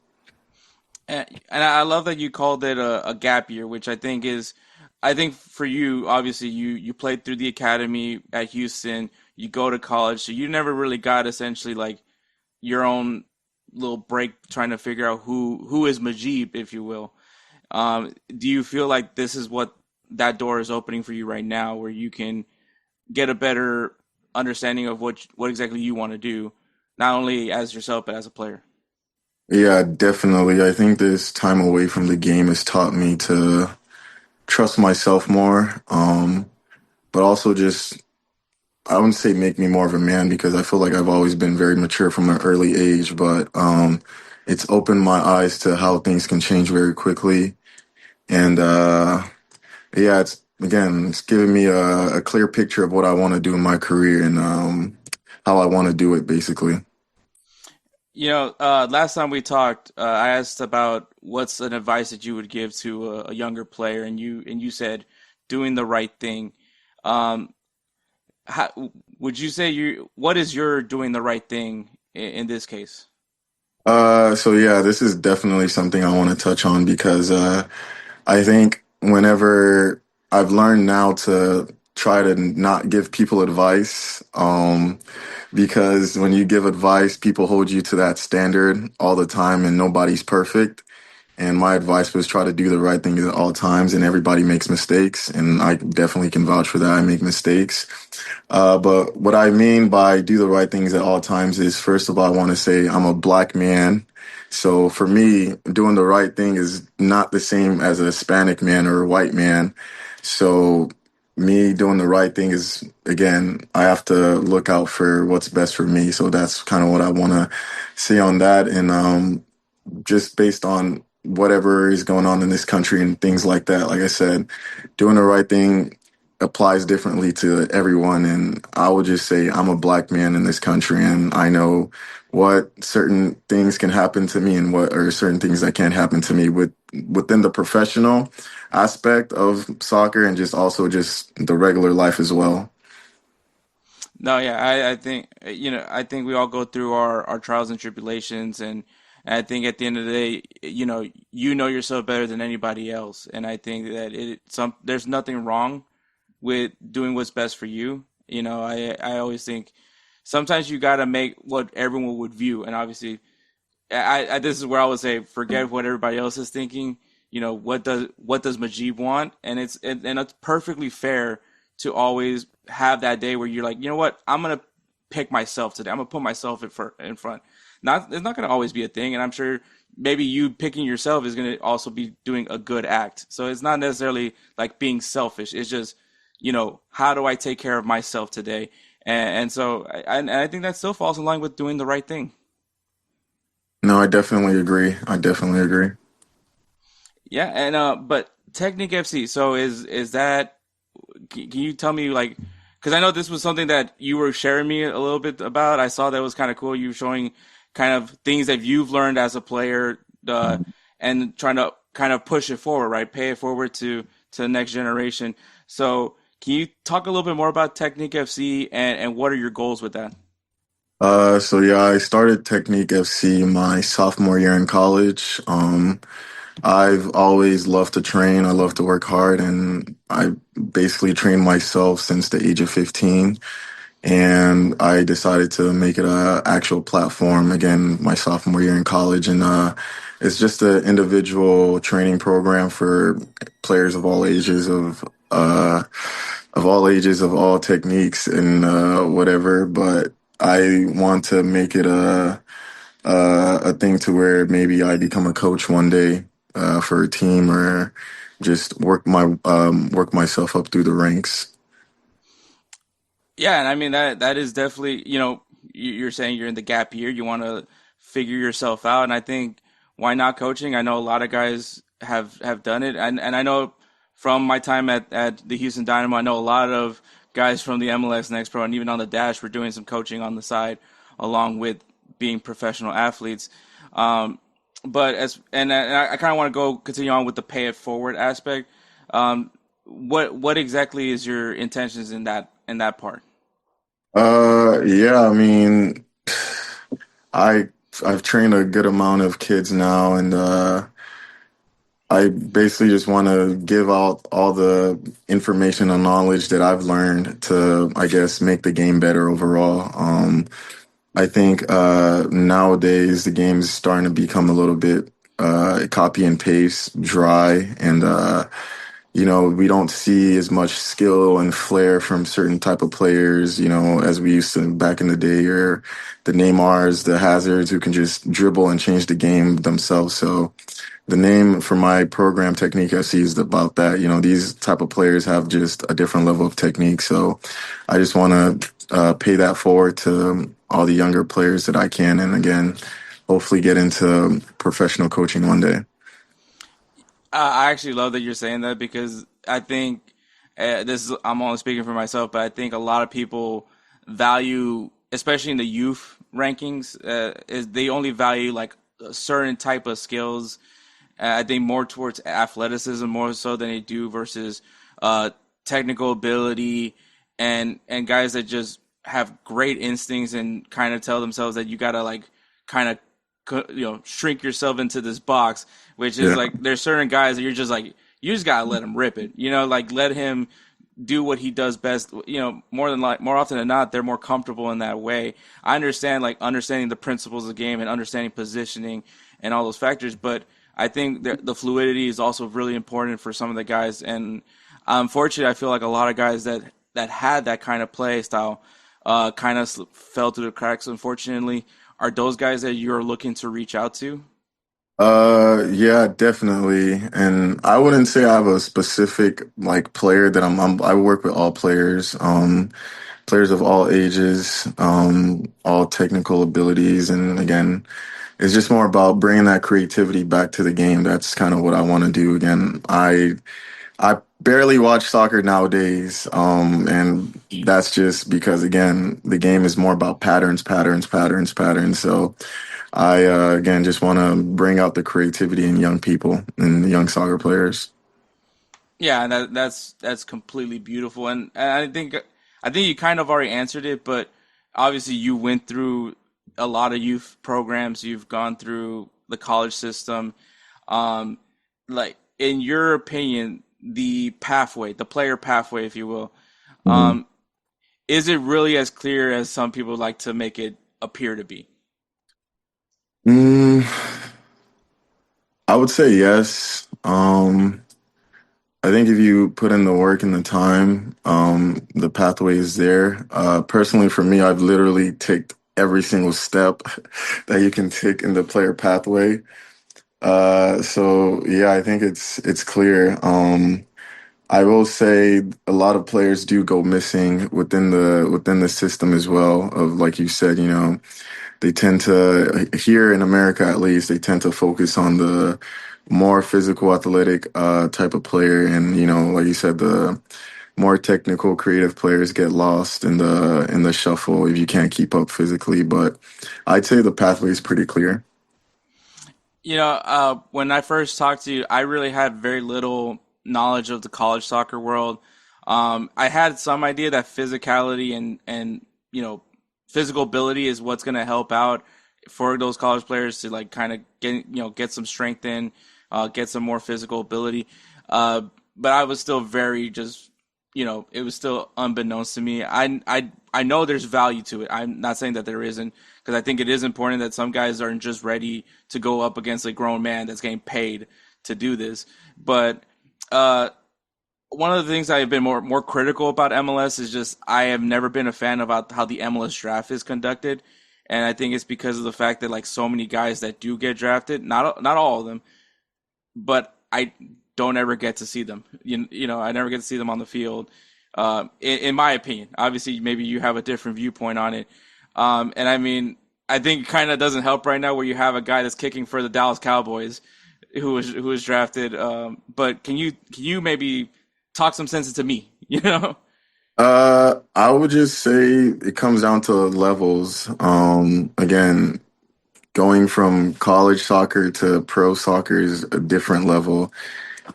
And I love that you called it a gap year, which I think for you, obviously, you played through the academy at Houston, you go to college, so you never really got essentially like your own little break trying to figure out who is Mujeeb, if you will. Do you feel like this is what that door is opening for you right now, where you can get a better understanding of what exactly you want to do, not only as yourself but as a player? Yeah, definitely. I think this time away from the game has taught me to trust myself more, but also just, I wouldn't say make me more of a man because I feel like I've always been very mature from an early age, but it's opened my eyes to how things can change very quickly. And yeah, it's given me a clear picture of what I want to do in my career and how I want to do it, basically. Last time we talked, I asked about what's an advice that you would give to a younger player, and you said doing the right thing. Um, would you say what is your doing the right thing in this case? So yeah, this is definitely something I want to touch on because I think whenever I've learned now to try to not give people advice, because when you give advice, people hold you to that standard all the time and nobody's perfect. And my advice was try to do the right thing at all times. And everybody makes mistakes, and I definitely can vouch for that. I make mistakes. But what I mean by do the right things at all times is, first of all, I want to say I'm a black man. So for me, doing the right thing is not the same as a Hispanic man or a white man. So me doing the right thing is, again, I have to look out for what's best for me. So that's kind of what I want to say on that. And just based on whatever is going on in this country and things like that. Like I said, doing the right thing applies differently to everyone. And I would just say I'm a black man in this country, and I know what certain things can happen to me and what are certain things that can't happen to me within the professional aspect of soccer and just also just the regular life as well. No, yeah, I think I think we all go through our trials and tribulations, and I think at the end of the day, you know yourself better than anybody else, and I think that there's nothing wrong with doing what's best for you. I always think sometimes you got to make what everyone would view, and obviously, this is where I would say forget what everybody else is thinking. What does Mujeeb want, and it's perfectly fair to always have that day where you're like, you know what, I'm gonna pick myself today. I'm gonna put myself in front. Not It's not gonna always be a thing, and I'm sure maybe you picking yourself is gonna also be doing a good act. So it's not necessarily like being selfish. It's just how do I take care of myself today? And so I think that still falls in line with doing the right thing. No, I definitely agree. I definitely agree. Yeah, and but Technique FC. So is that? Can you tell me like? Because I know this was something that you were sharing me a little bit about. I saw that was kind of cool. You showing kind of things that you've learned as a player, and trying to kind of push it forward, right? Pay it forward to the next generation. So can you talk a little bit more about Technique FC and what are your goals with that? So yeah, I started Technique FC my sophomore year in college. I've always loved to train. I love to work hard, and I basically trained myself since the age of 15. And I decided to make it a actual platform again my sophomore year in college. And it's just an individual training program for players of all ages, of all techniques, and whatever. But I want to make it a thing to where maybe I become a coach one day for a team, or just work myself up through the ranks. Yeah, and I mean that is definitely, you're saying you're in the gap year, you want to figure yourself out, and I think why not coaching? I know a lot of guys have done it, and I know from my time at the Houston Dynamo, I know a lot of guys from the MLS Next Pro and even on the Dash were doing some coaching on the side along with being professional athletes. Um, but I kind of want to continue on with the pay it forward aspect. What exactly is your intentions in that part? Yeah, I mean, I I've trained a good amount of kids now, and I basically just want to give out all the information and knowledge that I've learned to, I guess, make the game better overall. I think nowadays the game is starting to become a little bit copy and paste, dry, and we don't see as much skill and flair from certain type of players, as we used to back in the day, or the Neymars, the Hazards, who can just dribble and change the game themselves. So the name for my program, Technique FC, is about that. These type of players have just a different level of technique. So I just want to pay that forward to all the younger players that I can, and again, hopefully get into professional coaching one day. I actually love that you're saying that because I think I'm only speaking for myself, but I think a lot of people value, especially in the youth rankings, is they only value like a certain type of skills. I think more towards athleticism more so than they do versus uh, technical ability and guys that just have great instincts and kind of tell themselves that you gotta like kind of shrink yourself into this box, which is Yeah. like there's certain guys that you're just like you just gotta let him rip it, like let him do what he does best. More often than not, they're more comfortable in that way. I understand like understanding the principles of the game and understanding positioning and all those factors, but I think the fluidity is also really important for some of the guys. And unfortunately, I feel like a lot of guys that had that kind of play style kind of fell through the cracks. Unfortunately, are those guys that you're looking to reach out to? Yeah, definitely. And I wouldn't say I have a specific like player that I work with all players, players of all ages, all technical abilities. And again, it's just more about bringing that creativity back to the game. That's kind of what I want to do. Again, I barely watch soccer nowadays, and that's just because again, the game is more about patterns, patterns, patterns, patterns. So I again just want to bring out the creativity in young people and young soccer players. Yeah, and that's completely beautiful, and I think you kind of already answered it, but obviously you went through a lot of youth programs. You've gone through the college system. Um, like in your opinion, the pathway, the player pathway, if you will, Mhm. um, is it really as clear as some people like to make it appear to be? Mm, I would say yes. I think if you put in the work and the time, the pathway is there. Personally, for me, I've literally ticked every single step that you can tick in the player pathway. So yeah, I think it's clear. I will say a lot of players do go missing within the system as well. Of like you said, they tend to here in America at least they tend to focus on the more physical, athletic type of player, and like you said, the more technical, creative players get lost in the shuffle if you can't keep up physically. But I'd say the pathway is pretty clear. When I first talked to you, I really had very little knowledge of the college soccer world. I had some idea that physicality and physical ability is what's going to help out for those college players to like kind of get some strength in, get some more physical ability. Uh, but I was still very just it was still unbeknownst to me. I know there's value to it. I'm not saying that there isn't, because I think it is important that some guys aren't just ready to go up against a grown man that's getting paid to do this. But uh, one of the things I've been more critical about MLS is just I have never been a fan about how the MLS draft is conducted, and I think it's because of the fact that like so many guys that do get drafted, not all of them, but I don't ever get to see them. I never get to see them on the field. In my opinion, obviously, maybe you have a different viewpoint on it. And I mean, I think it kind of doesn't help right now where you have a guy that's kicking for the Dallas Cowboys, who was drafted. But can you maybe talk some sense into me? I would just say it comes down to levels. Again, going from college soccer to pro soccer is a different level.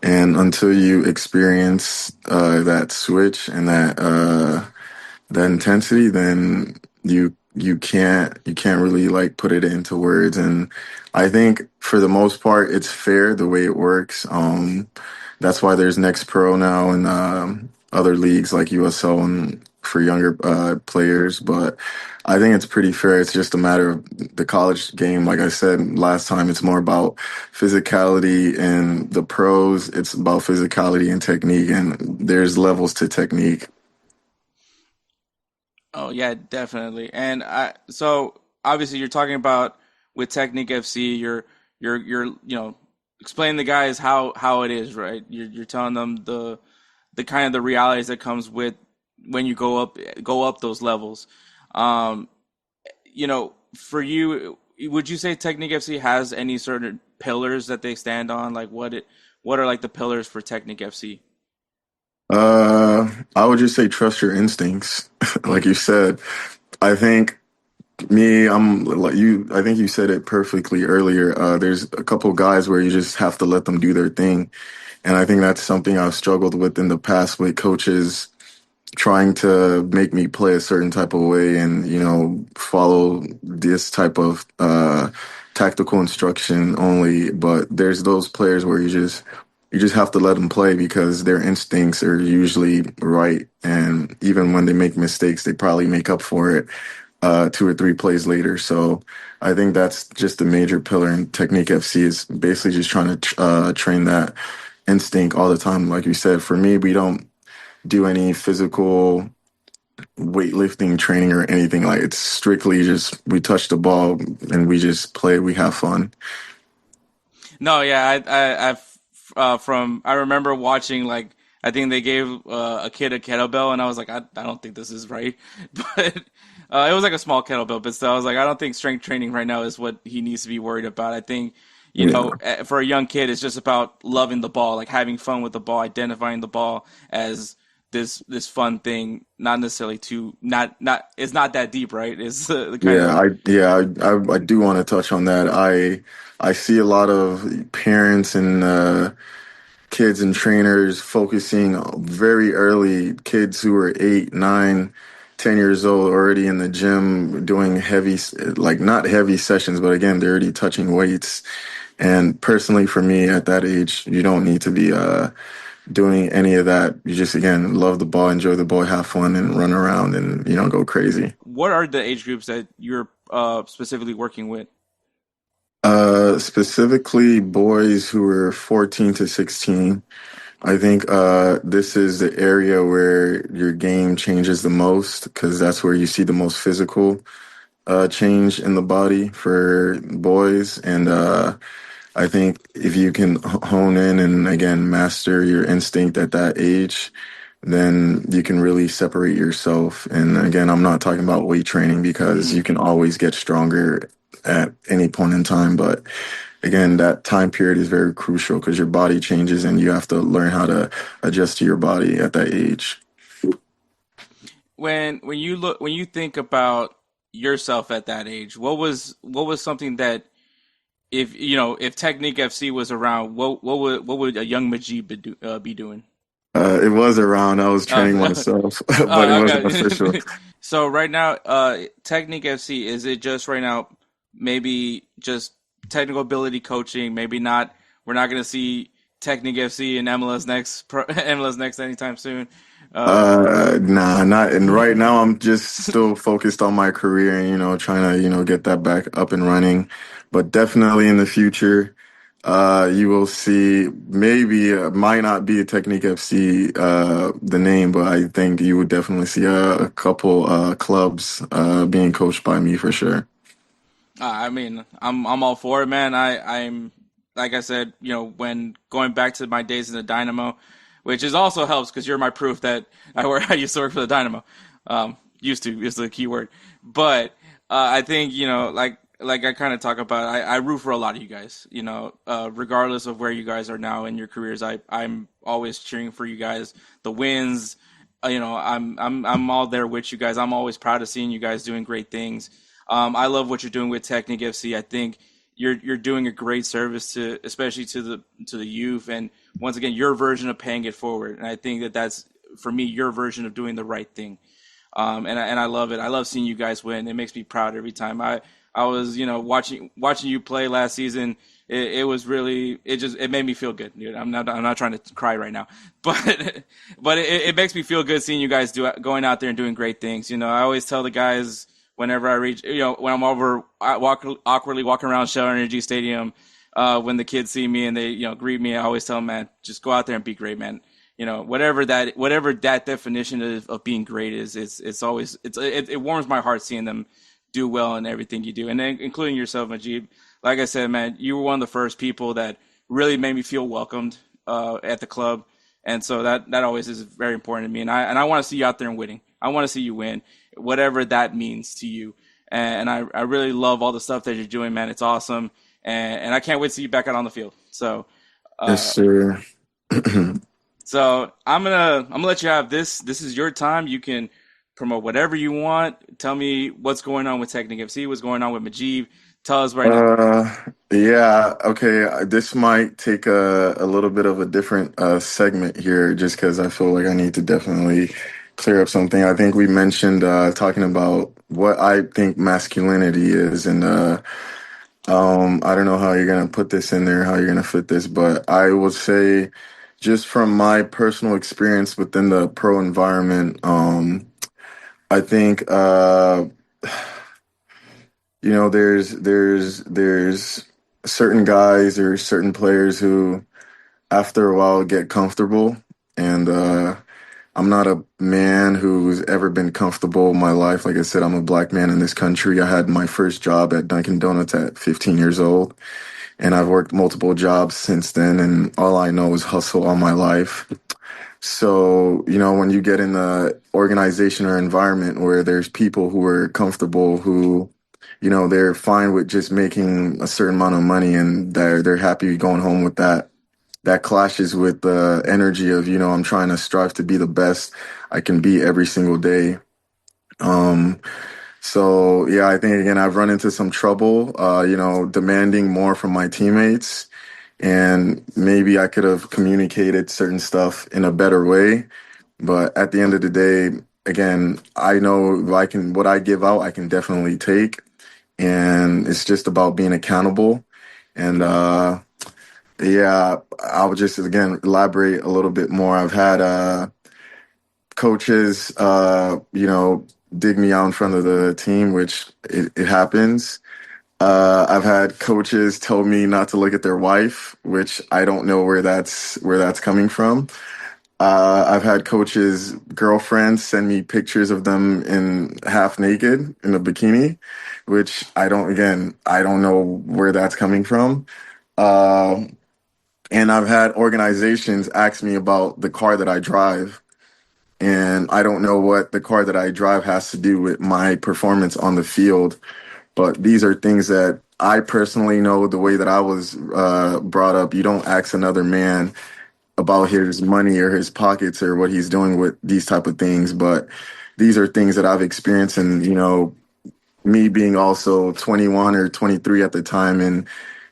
And until you experience that switch and that intensity, then you can't really like put it into words. And I think for the most part, it's fair the way it works. That's why there's Next Pro now and other leagues like USL and for younger players. But I think it's pretty fair. It's just a matter of the college game. Like I said last time, it's more about physicality, and the pros, it's about physicality and technique. And there's levels to technique. Oh yeah, definitely. And so obviously you're talking about with Technique FC, you're explaining the guys how it is, right? You're telling them the kind of the realities that comes with when you go up those levels. Um, for you, would you say Technique FC has any certain pillars that they stand on? Like what are like the pillars for Technique FC? I would just say trust your instincts. Like you said, I think I'm like you. I think you said it perfectly earlier. There's a couple guys where you just have to let them do their thing, and I think that's something I've struggled with in the past with coaches trying to make me play a certain type of way and follow this type of tactical instruction only. But there's those players where you just have to let them play because their instincts are usually right, and even when they make mistakes they probably make up for it two or three plays later. So I think that's just a major pillar in Technique FC is basically just trying to train that instinct all the time. Like you said, for me, we don't do any physical weightlifting training or anything. Like it's strictly just we touch the ball and we just play, we have fun. No, yeah, I remember watching like I think they gave a kid a kettlebell, and I was like, I don't think this is right, but it was like a small kettlebell, but still, I was like, I don't think strength training right now is what he needs to be worried about. I think Yeah. for a young kid, it's just about loving the ball, like having fun with the ball, identifying the ball as this fun thing, not necessarily too not it's not that deep, right? It's the kind of I do want to touch on that. I see a lot of parents and kids and trainers focusing very early, kids who are 8, 9, 10 years old already in the gym doing heavy, like not heavy sessions, but again, they're already touching weights. And personally, for me at that age, you don't need to be doing any of that. You just, again, love the ball, enjoy the ball, have fun, and run around and, go crazy. what are the age groups that you're specifically working with? Specifically, boys who are 14 to 16. I think this is the area where your game changes the most because that's where you see the most physical change in the body for boys. And I think if you can hone in and again master your instinct at that age, then you can really separate yourself. And again, I'm not talking about weight training because Hmm. you can always get stronger at any point in time. But again, that time period is very crucial because your body changes and you have to learn how to adjust to your body at that age. When you think about yourself at that age, what was something that if Technique FC was around, what would a young Mujeeb be doing? It was around. I was training Uh, myself, but it wasn't official. okay. So right now, Technique FC, is it just right now maybe just technical ability coaching? Maybe not. We're not going to see Technique FC and MLS next MLS next anytime soon. Uh, Nah, not. And right now, I'm just still focused on my career and trying to get that back up and running. But definitely in the future, you will see. Maybe might not be a Technique FC, the name, but I think you would definitely see a couple clubs being coached by me for sure. I mean, I'm all for it, man. I'm like I said, when going back to my days in the Dynamo, which is also helps because you're my proof that I used to work for the Dynamo. Used to is the key word, but I think like I kind of talk about. I root for a lot of you guys. Regardless of where you guys are now in your careers, I'm always cheering for you guys. The wins, I'm all there with you guys. I'm always proud of seeing you guys doing great things. I love what you're doing with Technic FC. I think you're doing a great service to especially to the youth, and once again your version of paying it forward. And I think that's for me your version of doing the right thing. And I love it. I love seeing you guys win. It makes me proud every time. I was watching you play last season. It was really it made me feel good, dude. I'm not trying to cry right now, but it makes me feel good seeing you guys going out there and doing great things. I always tell the guys whenever I reach, when I'm over, awkwardly walking around Shell Energy Stadium, when the kids see me and they, greet me, I always tell them, man, just go out there and be great, man. Whatever that definition of being great is, it warms my heart seeing them do well in everything you do, and then including yourself, Mujeeb. Like I said, man, you were one of the first people that really made me feel welcomed at the club, and so that always is very important to me. And I want to see you out there and winning. I want to see you win, whatever that means to you. And I really love all the stuff that you're doing, man. It's awesome, and I can't wait to see you back out on the field. So, Yes, uh, sir. so I'm gonna let you have this. This is your time. You can promote whatever you want. Tell me what's going on with Technic FC. What's going on with Mujeeb. Tell us right now. Uh, yeah, okay. This might take a little bit of a different segment here, just because I feel like I need to definitely clear up something. I think we mentioned talking about what I think masculinity is, and I don't know how you're gonna put this in there, how you're gonna fit this, but I would say, just from my personal experience within the pro environment, I think there's certain guys or certain players who after a while get comfortable, and I'm not a man who's ever been comfortable in my life. Like I said, I'm a black man in this country. I had my first job at Dunkin' Donuts at 15 years old, and I've worked multiple jobs since then, and all I know is hustle all my life. So, when you get in a organization or environment where there's people who are comfortable, who, they're fine with just making a certain amount of money and they're happy going home with that. That clashes with the energy of, I'm trying to strive to be the best I can be every single day. Um, so yeah, I think again I've run into some trouble, demanding more from my teammates, and maybe I could have communicated certain stuff in a better way. But at the end of the day, again, I know if what I give out, I can definitely take. And it's just about being accountable. And yeah, I'll just again elaborate a little bit more. I've had coaches, dig me out in front of the team, which it happens. I've had coaches tell me not to look at their wife, which I don't know where that's coming from. I've had coaches' girlfriends send me pictures of them in half naked in a bikini, which I don't know where that's coming from. Uh, and I've had organizations ask me about the car that I drive, and I don't know what the car that I drive has to do with my performance on the field. But these are things that I personally know the way that I was brought up. You don't ask another man about his money or his pockets or what he's doing with these type of things. But these are things that I've experienced, and me being also 21 or 23 at the time and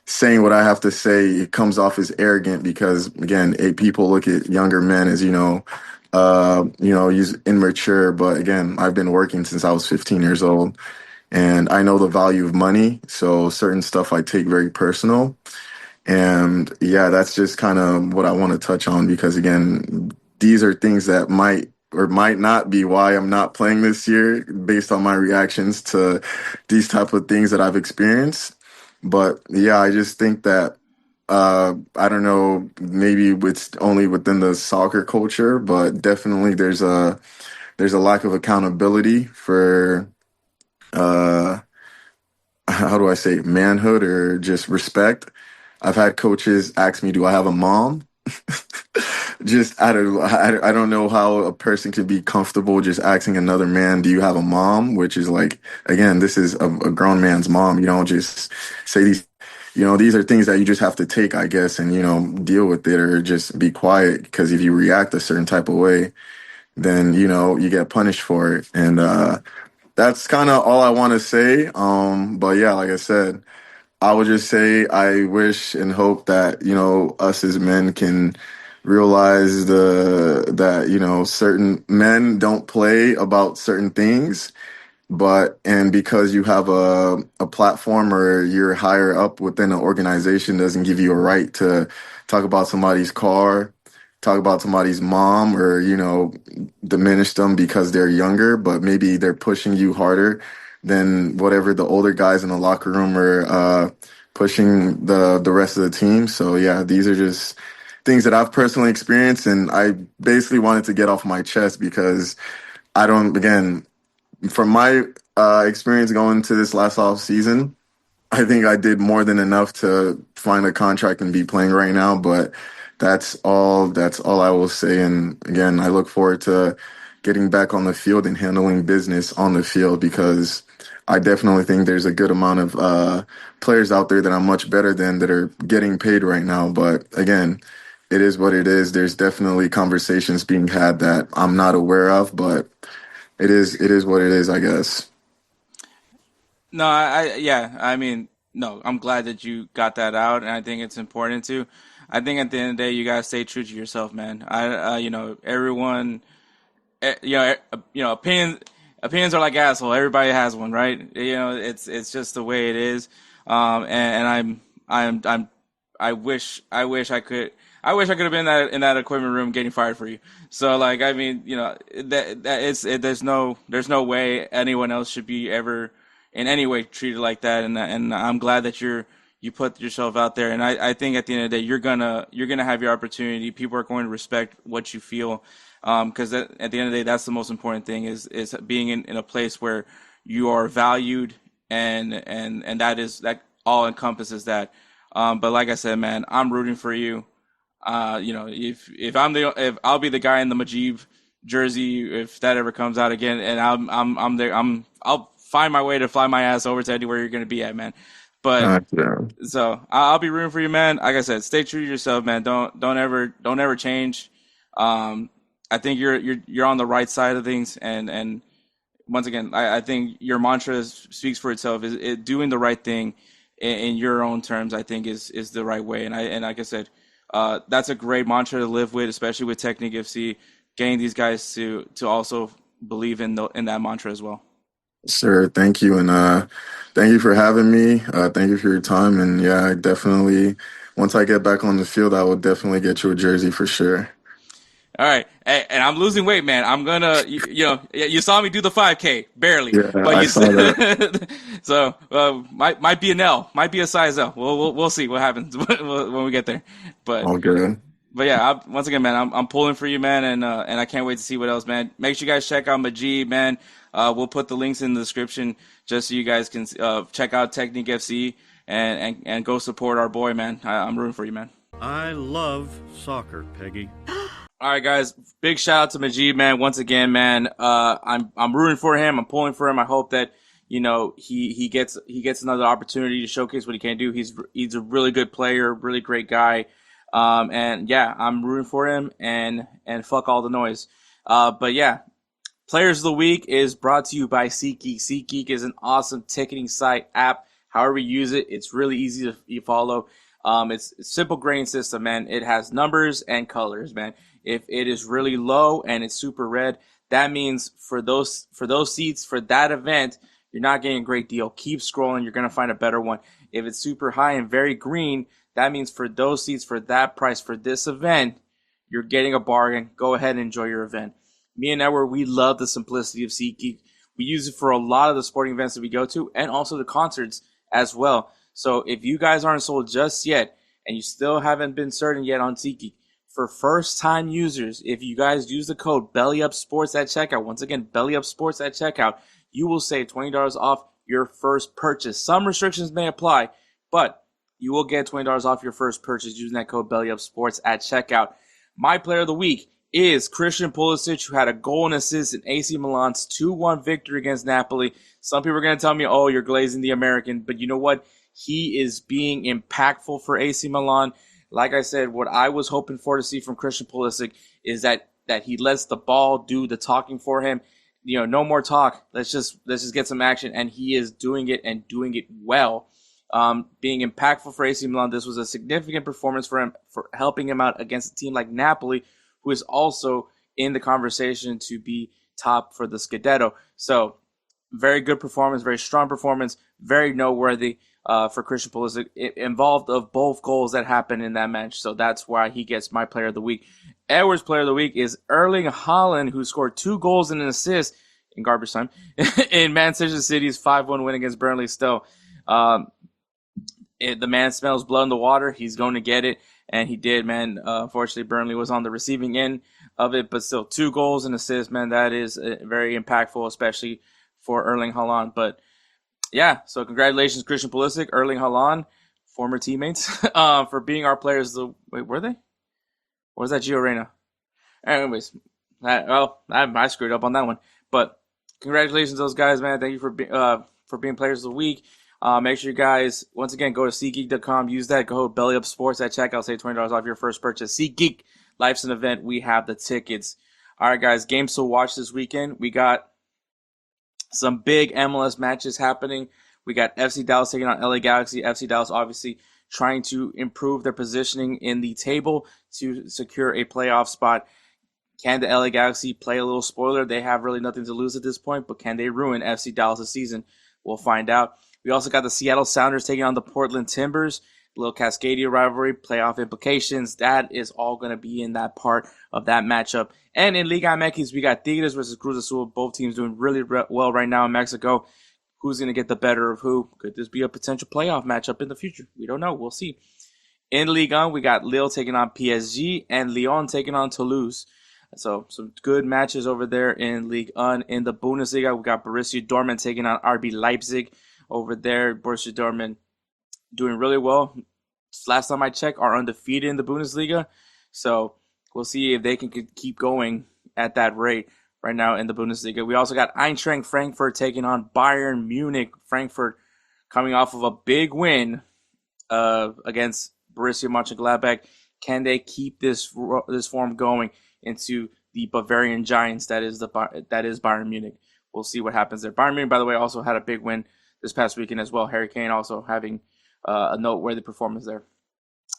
saying what I have to say, it comes off as arrogant because again, people look at younger men as he's immature. But again, I've been working since I was 15 years old, and I know the value of money. So certain stuff I take very personal. And yeah, that's just kind of what I want to touch on because again, these are things that might or might not be why I'm not playing this year based on my reactions to these type of things that I've experienced. But yeah, I just think that I don't know, maybe it's only within the soccer culture, but definitely there's a lack of accountability for uh how do I say manhood or just respect. I've had coaches ask me, "Do I have a mom?" Just I don't know how a person could be comfortable just asking another man, "Do you have a mom?" Which is like, again, this is a grown man's mom. You don't just say these. These are things that you just have to take, I guess, and deal with it or just be quiet because if you react a certain type of way, then you get punished for it, and that's kind of all I want to say. But yeah, like I said. I would just say I wish and hope that, us as men can realize that, certain men don't play about certain things, and because you have a platform or you're higher up within an organization doesn't give you a right to talk about somebody's car, talk about somebody's mom, or diminish them because they're younger, but maybe they're pushing you harder than whatever the older guys in the locker room are pushing the rest of the team. So yeah, these are just things that I've personally experienced, and I basically wanted to get off my chest because I don't again from my experience going to this last off season, I think I did more than enough to find a contract and be playing right now. But that's all. That's all I will say. And again, I look forward to getting back on the field and handling business on the field because I definitely think there's a good amount of players out there that I'm much better than that are getting paid right now. But again, it is what it is. There's definitely conversations being had that I'm not aware of, but it is what it is, I guess. No, yeah, I mean, no, I'm glad that you got that out, and I think it's important to. I think at the end of the day, you gotta stay true to yourself, man. Everyone, opinions are like asshole. Everybody has one, right? It's just the way it is. And I wish I could. I wish I could have been in that equipment room getting fired for you. So like, I mean, you know, there's no way anyone else should be ever in any way treated like that. And I'm glad that you put yourself out there. And I think at the end of the day, you're gonna have your opportunity. People are going to respect what you feel. Because at the end of the day, that's the most important thing is being in a place where you are valued and that all encompasses that. But like I said, man, I'm rooting for you. You know, if I'll be the guy in the Mujeeb jersey if that ever comes out again, and I'm there. I'll find my way to fly my ass over to anywhere you're gonna be at, man. But Yeah. so I'll be rooting for you, man. Like I said, stay true to yourself, man. Don't ever change. I think you're on the right side of things, and once again, I think your mantra speaks for itself. Is doing the right thing in your own terms, I think is the right way. And like I said, that's a great mantra to live with, especially with Technique FC, getting these guys to also believe in that mantra as well. Sir, thank you. And thank you for having me. Thank you for your time. And yeah, I definitely, once I get back on the field, I will definitely get you a jersey for sure. All right, and I'm losing weight, man. I'm gonna, you know, you saw me do the 5K barely, Yeah, but I you saw that. so might be an L, might be a size L. We'll see what happens when we get there. But All good. yeah, once again, man, I'm pulling for you, man, and I can't wait to see what else, man. Make sure you guys check out Mujeeb, man. We'll put the links in the description just so you guys can check out Technique FC and go support our boy, man. I'm rooting for you, man. I love soccer, Peggy. All right, guys. Big shout out to Mujeeb, man. Once again, man. I'm rooting for him. I'm pulling for him. I hope that he gets another opportunity to showcase what he can do. He's a really good player, really great guy. And yeah, I'm rooting for him. And fuck all the noise. But yeah, Players of the Week is brought to you by SeatGeek. SeatGeek is an awesome ticketing site app. However you use it, it's really easy to follow. It's a simple grading system, man. It has numbers and colors, man. If it is really low and it's super red, that means for those seats for that event, you're not getting a great deal. Keep scrolling, you're gonna find a better one. If it's super high and very green, that means for those seats for that price for this event, you're getting a bargain. Go ahead and enjoy your event. Me and Edward, we love the simplicity of SeatGeek. We use it for a lot of the sporting events that we go to and also the concerts as well. So if you guys aren't sold just yet and you still haven't been certain yet on SeatGeek, for first-time users, if you guys use the code BELLYUPSPORTS at checkout, once again, BELLYUPSPORTS at checkout, you will save $20 off your first purchase. Some restrictions may apply, but you will get $20 off your first purchase using that code BELLYUPSPORTS at checkout. My player of the week is Christian Pulisic, who had a goal and assist in AC Milan's 2-1 victory against Napoli. Some people are going to tell me, oh, you're glazing the American, but you know what? He is being impactful for AC Milan. Like I said, what I was hoping for to see from Christian Pulisic is that he lets the ball do the talking for him. You know, no more talk. Let's just get some action, and he is doing it and doing it well. Being impactful for AC Milan, this was a significant performance for him for helping him out against a team like Napoli, who is also in the conversation to be top for the Scudetto. So, very good performance, very strong performance, very noteworthy. For Christian Pulisic, involved of both goals that happened in that match. So that's why he gets my player of the week. Edward's player of the week is Erling Haaland, who scored 2 goals and an assist in garbage time in Manchester City's 5-1 win against Burnley still. The man smells blood in the water. He's going to get it, and he did, man. Unfortunately, Burnley was on the receiving end of it, but still 2 goals and assists, man. That is very impactful, especially for Erling Haaland. But yeah, so congratulations, Christian Pulisic, Erling Haaland, former teammates, for being our players. Wait, were they? Or was that Gio Reyna? Anyways, I screwed up on that one. But congratulations to those guys, man. Thank you for being players of the week. Make sure you guys, once again, go to SeatGeek.com. Use that code BELLYUPSPORTS at checkout. Save $20 off your first purchase. SeatGeek, life's an event. We have the tickets. All right, guys, games to watch this weekend. We got some big MLS matches happening. We got FC Dallas taking on LA Galaxy. FC Dallas obviously trying to improve their positioning in the table to secure a playoff spot. Can the LA Galaxy play a little spoiler? They have really nothing to lose at this point, but can they ruin FC Dallas' season? We'll find out. We also got the Seattle Sounders taking on the Portland Timbers. little Cascadia rivalry, playoff implications. That is all going to be in that part of that matchup. And in Liga MX, we got Tigres versus Cruz Azul. Both teams doing really well right now in Mexico. Who's going to get the better of who? Could this be a potential playoff matchup in the future? We don't know. We'll see. In Ligue 1, we got Lille taking on PSG and Lyon taking on Toulouse. So some good matches over there in Ligue 1. In the Bundesliga, we got Borussia Dortmund taking on RB Leipzig over there. Borussia Dortmund doing really well. Last time I checked, are undefeated in the Bundesliga. So we'll see if they can keep going at that rate right now in the Bundesliga. We also got Eintracht Frankfurt taking on Bayern Munich. Frankfurt coming off of a big win against Borussia Mönchengladbach. Can they keep this form going into the Bavarian Giants that is Bayern Munich? We'll see what happens there. Bayern Munich, by the way, also had a big win this past weekend as well. Harry Kane also having a noteworthy performance there.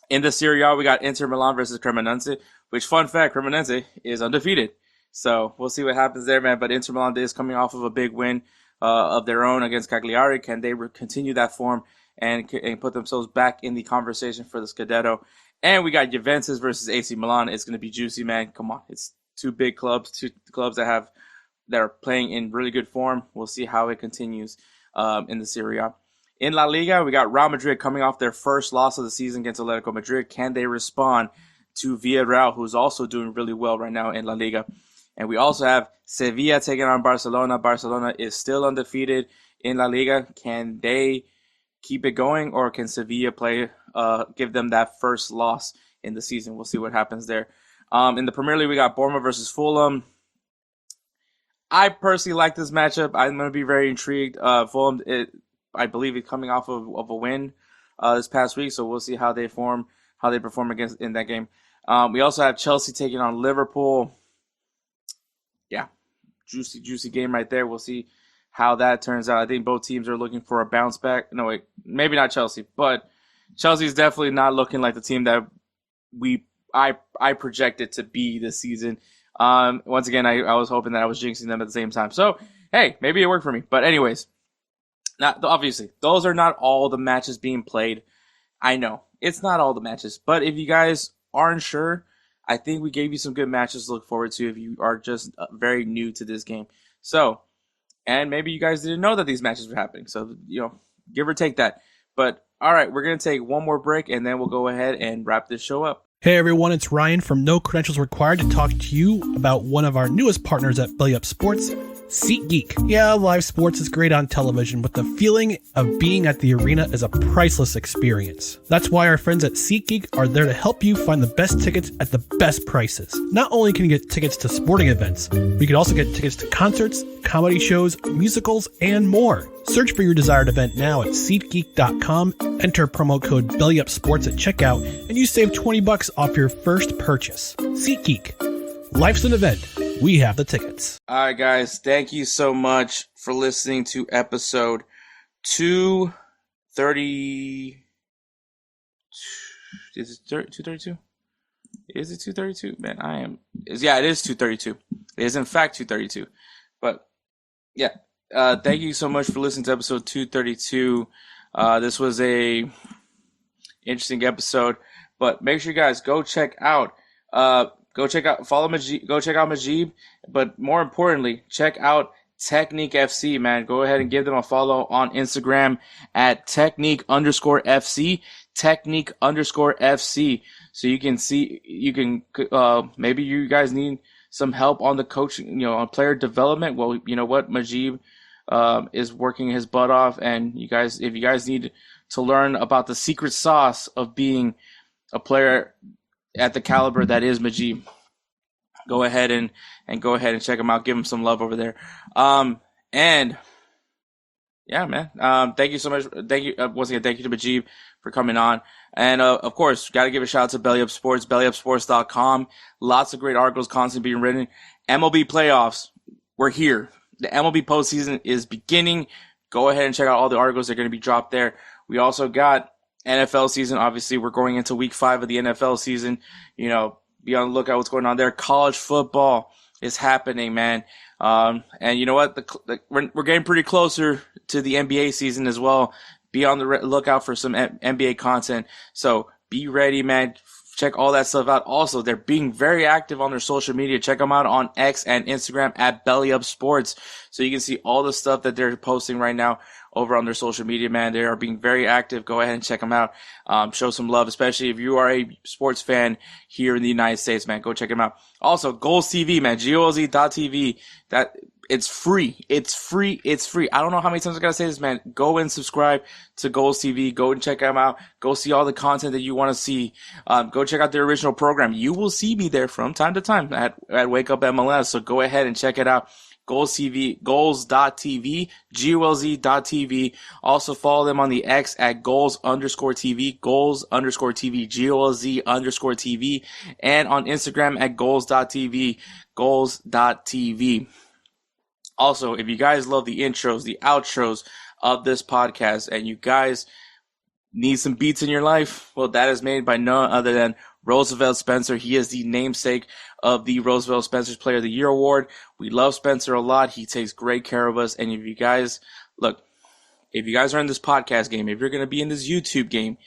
In the Serie A, we got Inter Milan versus Cremonese, which, fun fact, Cremonese is undefeated. So we'll see what happens there, man. But Inter Milan is coming off of a big win of their own against Cagliari. Can they continue that form and put themselves back in the conversation for the Scudetto? And we got Juventus versus AC Milan. It's going to be juicy, man. Come on. It's two big clubs, two clubs that are playing in really good form. We'll see how it continues in the Serie A. In La Liga, we got Real Madrid coming off their first loss of the season against Atletico Madrid. Can they respond to Villarreal, who's also doing really well right now in La Liga? And we also have Sevilla taking on Barcelona. Barcelona is still undefeated in La Liga. Can they keep it going, or can Sevilla give them that first loss in the season? We'll see what happens there. In the Premier League, we got Bournemouth versus Fulham. I personally like this matchup. I'm going to be very intrigued. Fulham, I believe, is coming off of a win this past week, so we'll see how they perform in that game. We also have Chelsea taking on Liverpool. Yeah, juicy game right there. We'll see how that turns out. I think both teams are looking for a bounce back. No, wait, maybe not Chelsea, but Chelsea is definitely not looking like the team that I projected to be this season. Once again, I was hoping that I was jinxing them at the same time. So, hey, maybe it worked for me. But anyways, obviously, those are not all the matches being played. I know, it's not all the matches. But if you guys aren't sure, I think we gave you some good matches to look forward to if you are just very new to this game. So, and maybe you guys didn't know that these matches were happening. So, give or take that. But, all right, we're going to take one more break, and then we'll go ahead and wrap this show up. Hey everyone, it's Ryan from No Credentials Required to talk to you about one of our newest partners at Belly Up Sports, SeatGeek. Yeah, live sports is great on television, but the feeling of being at the arena is a priceless experience. That's why our friends at SeatGeek are there to help you find the best tickets at the best prices. Not only can you get tickets to sporting events, but you can also get tickets to concerts, comedy shows, musicals, and more. Search for your desired event now at SeatGeek.com, enter promo code BellyUpSports at checkout, and you save $20 off your first purchase. SeatGeek. Life's an event. We have the tickets. All right, guys. Thank you so much for listening to episode 230. Is it 232? Is it 232? Man, yeah, it is 232. It is, in fact, 232. But, yeah. Thank you so much for listening to episode 232. This was a interesting episode, but make sure you guys follow Mujeeb, go check out Mujeeb, but more importantly, check out Technique FC, man. Go ahead and give them a follow on Instagram at Technique_FC, Technique_FC. So maybe you guys need some help on the coaching, on player development. Well, you know what, Mujeeb is working his butt off, and if you guys need to learn about the secret sauce of being a player at the caliber that is Mujeeb, go ahead and check him out. Give him some love over there. And yeah, man. Thank you so much. Thank you once again. Thank you to Mujeeb for coming on. And of course, got to give a shout out to Belly Up Sports, bellyupsports.com. Lots of great articles constantly being written. MLB playoffs, we're here. The MLB postseason is beginning. Go ahead and check out all the articles that are going to be dropped there. We also got NFL season. Obviously, we're going into week 5 of the NFL season. Be on the lookout what's going on there. College football is happening, man. And you know what? We're getting pretty closer to the NBA season as well, be on the lookout for some NBA content. So be ready, man. Check all that stuff out. Also, they're being very active on their social media. Check them out on X and Instagram at Belly Up Sports. So you can see all the stuff that they're posting right now over on their social media, man. They are being very active. Go ahead and check them out. Show some love, especially if you are a sports fan here in the United States, man. Go check them out. Also, Goals TV, man. GOLZ.TV. It's free. It's free. It's free. I don't know how many times I gotta say this, man. Go and subscribe to Goals TV. Go and check them out. Go see all the content that you want to see. Go check out their original program. You will see me there from time to time at Wake Up MLS. So go ahead and check it out. Goals TV, goals.tv, GOLZ.tv. Also follow them on the X at goals_TV, goals_TV, GOLZ_TV, and on Instagram at goals.tv, goals.tv. Also, if you guys love the intros, the outros of this podcast, and you guys need some beats in your life, well, that is made by none other than Roosevelt Spencer. He is the namesake of the Roosevelt Spencer's Player of the Year Award. We love Spencer a lot. He takes great care of us. And if you guys are in this podcast game, if you're going to be in this YouTube game,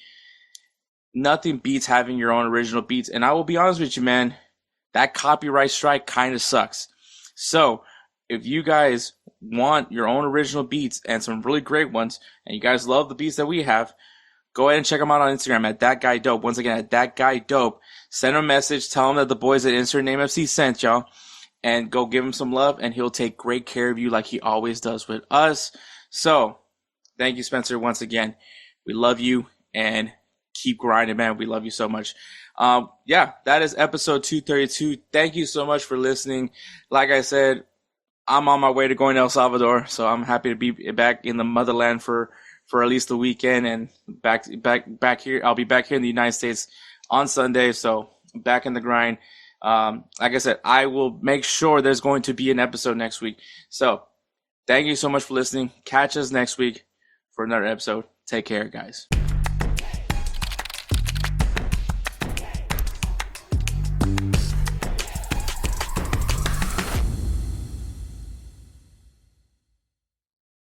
nothing beats having your own original beats. And I will be honest with you, man, that copyright strike kind of sucks. So if you guys want your own original beats and some really great ones, and you guys love the beats that we have, go ahead and check him out on Instagram at ThatGuyDope. Once again, at ThatGuyDope. Send him a message. Tell him that the boys at Insert Name FC sent y'all. And go give him some love, and he'll take great care of you like he always does with us. So, thank you, Spencer, once again. We love you, and keep grinding, man. We love you so much. That is episode 232. Thank you so much for listening. Like I said, I'm on my way to going to El Salvador, so I'm happy to be back in the motherland for at least the weekend, and back here. I'll be back here in the United States on Sunday, so I'm back in the grind. Like I said, I will make sure there's going to be an episode next week. So thank you so much for listening. Catch us next week for another episode. Take care, guys.